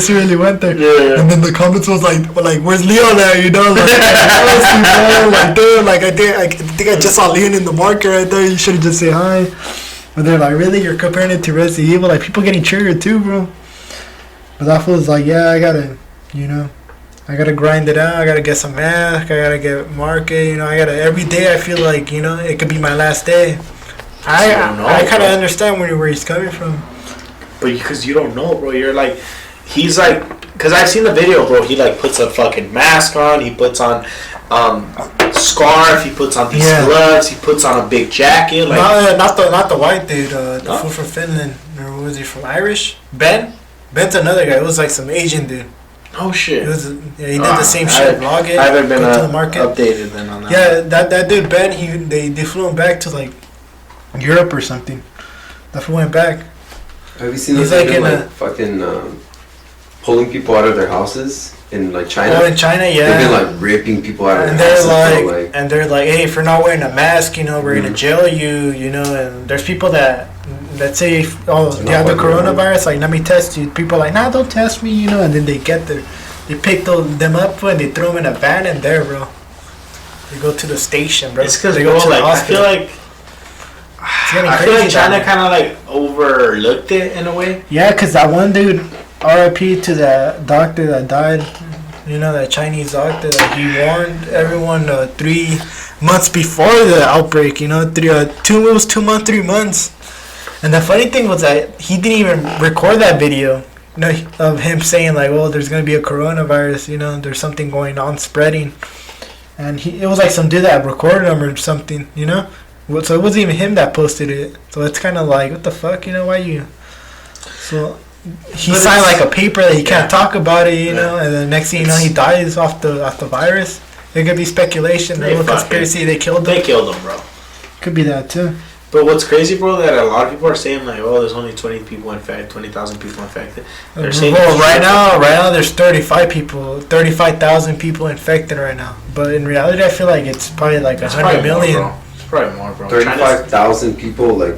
really went there. Yeah. And then the comments was like where's Leon at, you know, like damn, like I think I just saw Leon in the market right there. You should have just say hi. But they're like, really, you're comparing it to Resident Evil? Like people getting triggered too, bro. But that fool's like, yeah, I gotta grind it out. I gotta get some mask. I gotta get market. You know, every day I feel like, you know, it could be my last day. I kind of understand where he's coming from. But because you don't know, bro, you're like, he's like, because I've seen the video, bro. He like puts a fucking mask on. He puts on scarf. He puts on these gloves. He puts on a big jacket. Like not the white dude. The fool from Finland, or was he from Irish? Ben's another guy. It was like some Asian dude. Oh shit! He did the same shit. Vlog it. I haven't been to the market. Updated then on that. Yeah, that dude Ben. They flew him back to like Europe or something. That fool went back. Have you seen those fucking pulling people out of their houses in like China? Oh, in China, yeah. They've been like ripping people out of and their they're houses. They're like, hey, if you're not wearing a mask, you know, we're gonna jail you, you know. And there's people that say, oh, you have the coronavirus, like let me test you. People are like, nah, don't test me, you know. And then they get there, they pick them up and they throw them in a van and there, bro. They go to the station, bro. It's because, they bro, go to like the hospital. I feel like China kind of like overlooked it in a way. Yeah, because that one dude, RIP to that doctor that died, you know, that Chinese doctor, that he warned everyone 3 months before the outbreak, you know, 2 months, 3 months. And the funny thing was that he didn't even record that video, you know, of him saying like, well, there's going to be a coronavirus, you know, there's something going on spreading. And it was like some dude that recorded him or something, you know. So it wasn't even him that posted it. So it's kind of like, what the fuck, you know, why you... So he signed like a paper that he can't talk about it, you know, and then next thing you know, he dies off the virus. It could be speculation, a little conspiracy, they killed him. They killed him, bro. Could be that too. But what's crazy, bro, that a lot of people are saying like, oh, there's only 20,000 people infected. They're saying right now there's 35,000 people infected right now. But in reality, I feel like it's probably like 100 million. More, it's probably more, bro. 35,000 people like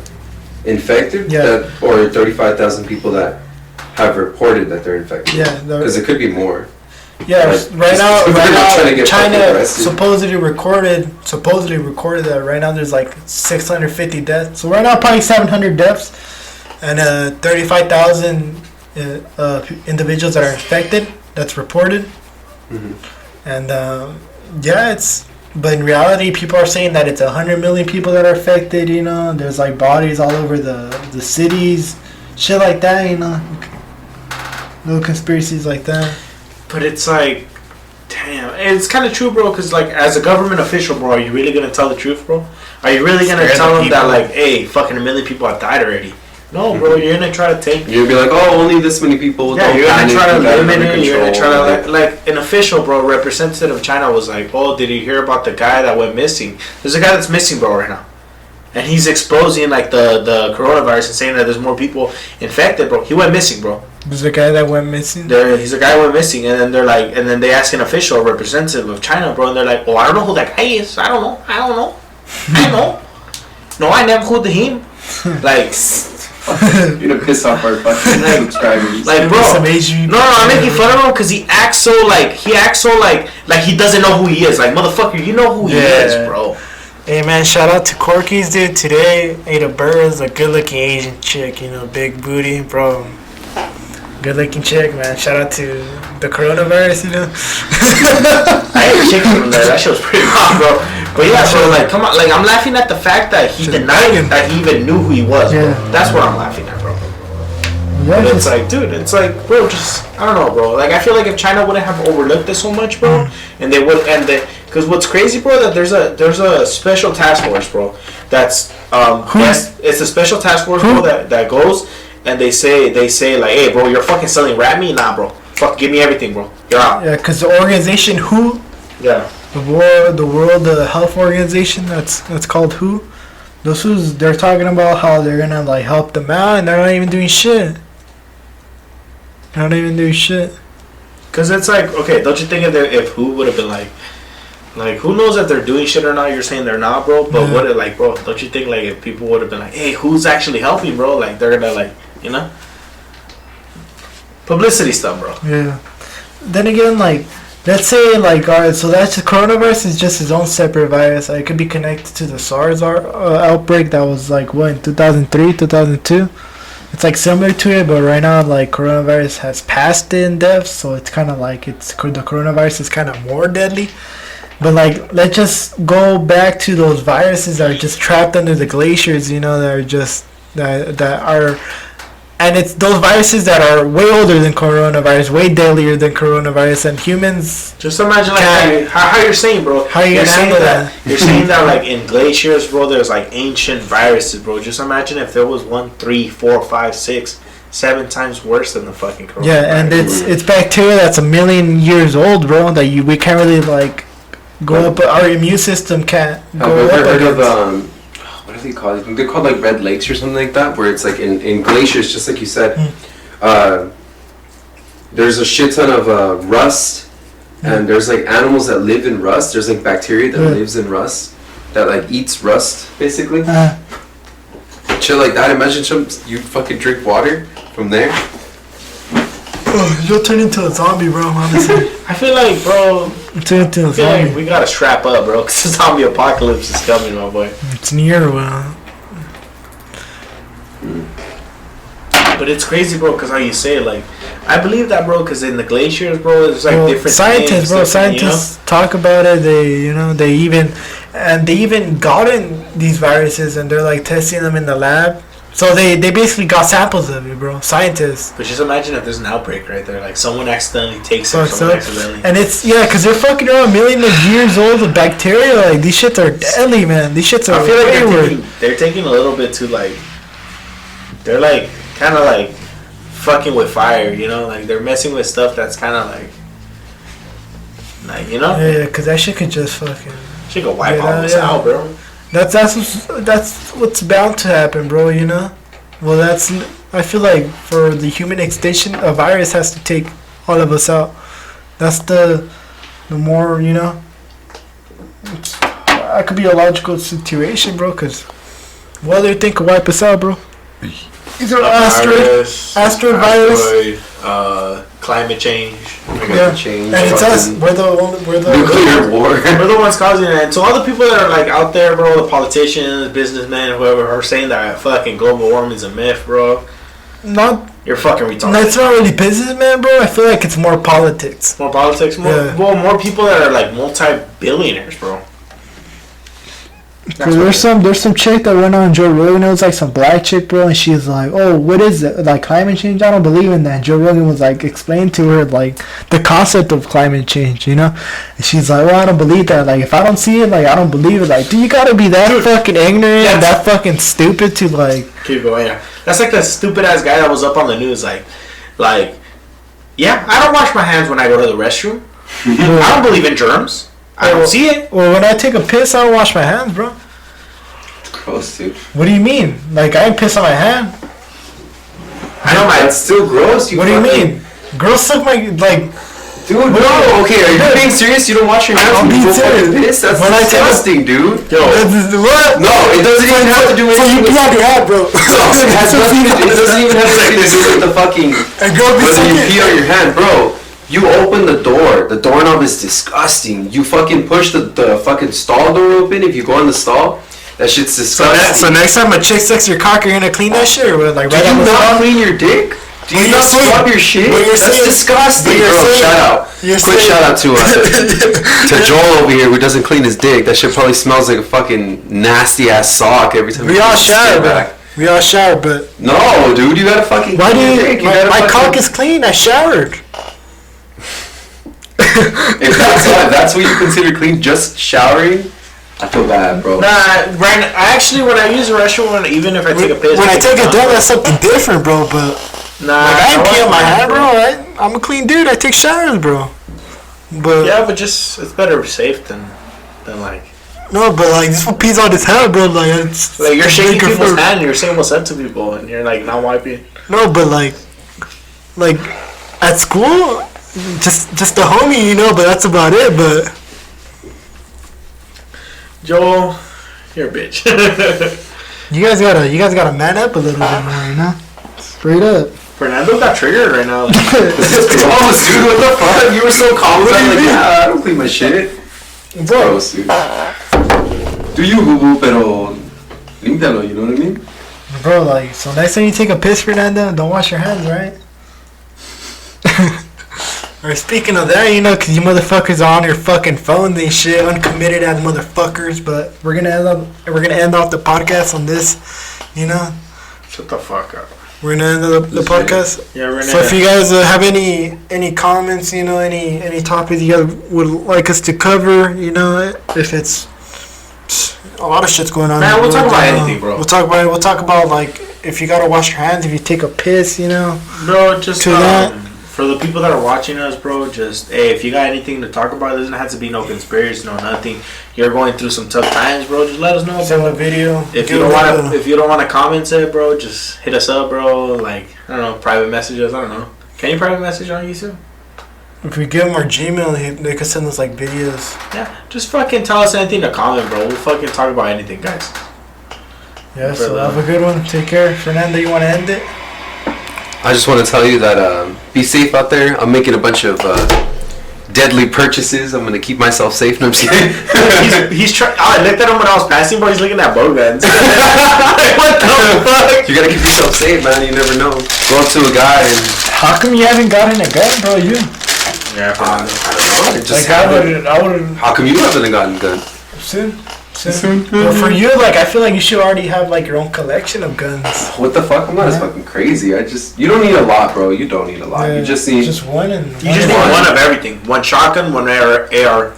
infected, or 35,000 people that have reported that they're infected. Yeah, because it could be more. Yeah, like, right now China supposedly recorded that right now there's like 650 deaths. So right now probably 700 deaths, and 35,000 individuals that are infected. That's reported. Mm-hmm. And but in reality, people are saying that it's 100 million people that are affected. You know, there's like bodies all over the cities, shit like that. You know, little conspiracies like that. But it's like, damn. it's kind of true, bro. Because like, as a government official, bro, are you really gonna tell the truth, bro? Are you really gonna Scare tell the them that, people. like, hey, fucking 1 million people have died already? No, bro. You're gonna try to take. You're gonna be like, oh, only this many people. Yeah, don't you're gonna panic, try to you got it limit under it. You're gonna try control. to like an official, bro. Representative of China was like, oh, did you hear about the guy that went missing? There's a guy that's missing, bro, right now. And he's exposing like the coronavirus and saying that there's more people infected, bro. He went missing, bro. There's a guy that went missing. He's a guy who went missing, and then they're like, and then they ask an official, a representative of China, bro, and they're like, oh, I don't know who that guy is. I don't know. I don't know. No, I never heard of him. Like, You're gonna piss off our fucking subscribers. like, bro. Some Asian No, I'm making fun of him because he acts so like he doesn't know who he is. Like, motherfucker, you know who he is, bro. Hey man, shout out to Corky's dude. Today ate a bird, a good looking Asian chick, you know, big booty, bro. Good looking chick, man. Shout out to the coronavirus, you know. I ate chicken from there. That shit was pretty hot, bro. But yeah, bro, like, come on, like, I'm laughing at the fact that he Just denied banging. that he even knew who he was, bro. Yeah. That's what I'm laughing at, bro. Yeah, But it's like, dude, it's like, bro, just, I don't know, bro. Like, I feel like if China wouldn't have overlooked this so much, bro, and they would, because what's crazy, bro, that there's a special task force, bro, that's, it's a special task force, bro, that goes, and they say, like, hey, bro, you're fucking selling rat meat? Nah, bro. Fuck, give me everything, bro. You're out. yeah, because the organization WHO, Yeah. the World Health Organization, that's called WHO. Those who's they're talking about how they're gonna like help them out, and they're not even doing shit. They're not even doing shit. Because it's like, okay, don't you think if who would have been like, who knows if they're doing shit or not? You're saying they're not, bro. But Yeah. what, like, bro, don't you think, like, if people would have been like, hey, who's actually helping, bro? Like, they're gonna, like, you know? Publicity stuff, bro. Yeah. Then again, like, let's say, like, alright, so that's the coronavirus is just its own separate virus. It could be connected to the SARS outbreak that was, like, what, in 2003, 2002? It's, like, similar to it, but right now, like, coronavirus has passed it in death, so it's kind of like the coronavirus is kind of more deadly. But, like, let's just go back to those viruses that are just trapped under the glaciers, you know, that are just, that are... And it's those viruses that are way older than coronavirus, way deadlier than coronavirus, and humans. Just imagine, like, how you're saying, bro. How you You're gonna saying handle that? You're saying that, like, in glaciers, bro, there's, like, ancient viruses, bro. Just imagine if there was 1, 3, 4, 5, 6, 7 times worse than the fucking coronavirus. Yeah, and it's bacteria that's 1 million years old, bro. That we can't really like go up. Our immune system can't Have go you up ever heard against. of what are they called? I think they're called like red lakes or something like that, where it's like in glaciers, just like you said. There's a shit ton of rust, and there's like animals that live in rust. There's like bacteria that lives in rust that like eats rust basically. Shit like that. Imagine you fucking drink water from there. You'll turn into a zombie, bro. Honestly, I feel like, bro, you'll turn into a I feel like zombie. we gotta strap up, bro, because the zombie apocalypse is coming, my boy. It's near. But it's crazy, bro, because how you say it, like, I believe that, bro, because in the glaciers, bro, there's like Well, different scientists, things, bro. different, Scientists talk about it. They even gotten these viruses, and they're like testing them in the lab. So they basically got samples of it, bro. Scientists. But just imagine if there's an outbreak right there, like someone accidentally takes it, Fucked someone up. accidentally. And it's because they're fucking around 1 million of years old with bacteria. Like these shits are deadly, man. These shits are I feel like wayward. they're taking a little bit too, like, they're like kind of like fucking with fire, you know, like they're messing with stuff that's kind of like, you know, Yeah, because that shit could just fucking. she could wipe Yeah, all this yeah. out, bro. That's what's bound to happen, bro. You know. Well, I feel like for the human extinction, a virus has to take all of us out. That's the more, you know. That could be a logical situation, bro. Because what do you think could wipe us out, bro? These are asteroid virus. Climate change. Yeah, Change. and it's us. fucking We're the nuclear war. We're the ones causing it. And so all the people that are like out there, bro, the politicians, businessmen, whoever, are saying that fucking global warming is a myth, bro. not. You're fucking retarded. No, it's not really businessman, bro. I feel like it's more politics. More politics, more Yeah. well, more people that are like multi-billionaires, bro. Cause there's some chick that went on Joe Rogan. It was like some black chick, bro, and she's like, "Oh, what is it? Like climate change? I don't believe in that." And Joe Rogan was like, explain to her like the concept of climate change, you know? And she's like, "Well, I don't believe that. Like, if I don't see it, like, I don't believe it." Like, dude, you gotta be that fucking ignorant and that fucking stupid to like. Keep going. Yeah, that's like that stupid ass guy that was up on the news, like, yeah, I don't wash my hands when I go to the restroom. I don't believe in germs. I don't see it. Well, when I take a piss, I don't wash my hands, bro. Gross, dude. What do you mean? Like, I ain't piss on my hand. I know It's still gross. What do you mean? Girls suck my like. Dude, no. Okay, are you being serious? You don't wash your hands I'm when you being go fucking serious. piss? That's When I take a- disgusting, dude. What? No, it doesn't even have to do with So you pee on your hand, bro. No, it has nothing to do. It doesn't even have anything to do with the fucking And girl be whether you sucking. pee on your hand, bro. You open the door. The doorknob is disgusting. You fucking push the fucking stall door open. If you go in the stall, that shit's disgusting. So next time a chick sucks your cock, you're gonna clean that shit, or what? Like Do right you on the not stall? clean your dick? Do you But not you're saying- scrub your shit? but you're That's saying- disgusting, but you're bro. saying- Shout out. you're Quick saying- shout out to Joel over here who doesn't clean his dick. That shit probably smells like a fucking nasty ass sock every time. We you all put his shower, skin bro. back. We all shower, but No, dude, you gotta fucking why do clean your you? dick. My gotta cock fucking- is clean. I showered. If that's what you consider clean, just showering, I feel bad, bro. Nah, right. Actually, when I use the restroom, even if I take a piss, When I take a dump, that's something different, bro. But Nah, like, I ain't pee wash on my hand, hands, bro. I'm a clean dude. I take showers, bro. But Yeah, but just it's better safe than like no, but like this one pees on his hand, bro. Like it's you're shaking bigger people's for- hand and you're saying what's up to people and you're like not wiping. No, but like at school, just a homie, you know. But that's about it. But Joel, you're a bitch. you guys gotta man up a little bit more, you know. Straight up. Fernando got triggered right now. This is gross, dude. What the fuck? You were so calm. What do you I'm like, mean? yeah, I don't clean my shit. Bro, Gross, dude. Do you, boo boo, pero límpialo, you know what I mean? bro, like so next time you take a piss, Fernando, don't wash your hands, right? Or speaking of that, you know, 'cause you motherfuckers are on your fucking phones and shit, uncommitted as motherfuckers. But we're gonna end off the podcast on this, you know. Shut the fuck up. We're gonna end up the podcast. Yeah, we're gonna. So if you guys have any comments, you know, any topics you guys would like us to cover, you know, if it's a lot of shit's going on. Man, we'll talk about you know. anything, bro. We'll talk about like if you gotta wash your hands, if you take a piss, you know. Bro, just To that. for the people that are watching us, bro, just hey, if you got anything to talk about, it doesn't have to be no conspiracy, no nothing. You're going through some tough times, bro. Just let us know. Send a video. If give you don't a want little- to, if you don't want to comment it, bro, just hit us up, bro. Like I don't know, private messages. I don't know. Can you private message on YouTube? if we give them our Gmail, they can send us like videos. Yeah, just fucking tell us anything to comment, bro. We'll fucking talk about anything, guys. Yeah. For So the- have a good one. Take care, Fernando. You want to end it? I just want to tell you that be safe out there. I'm making a bunch of deadly purchases. I'm gonna keep myself safe. No, I'm just kidding. he's trying. I looked at him when I was passing, bro. He's looking at bow guns. What the fuck? You gotta keep yourself safe, man. You never know. Go up to a guy and How come you haven't gotten a gun, bro? You Yeah, I don't know. It just like I happened. would How come you haven't gotten a gun? soon. Well, for you, like I feel like you should already have like your own collection of guns. What the fuck? I'm not as fucking crazy. You don't need a lot, bro. You don't need a lot. You just need. just one and You just need one of everything. One shotgun, one AR,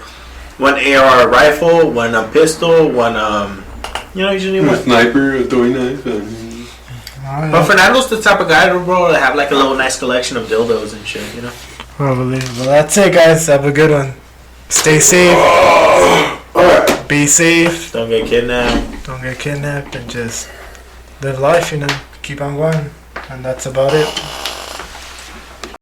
one AR rifle, one pistol, one you know, you just need one. sniper, a throwing knife. But Fernando's the type of guy, bro, to have like a little nice collection of dildos and shit, you know. Probably. Well, that's it, guys. Have a good one. Stay safe. Be safe. Don't get kidnapped. Don't get kidnapped, and just live life. You know, keep on going, and that's about it.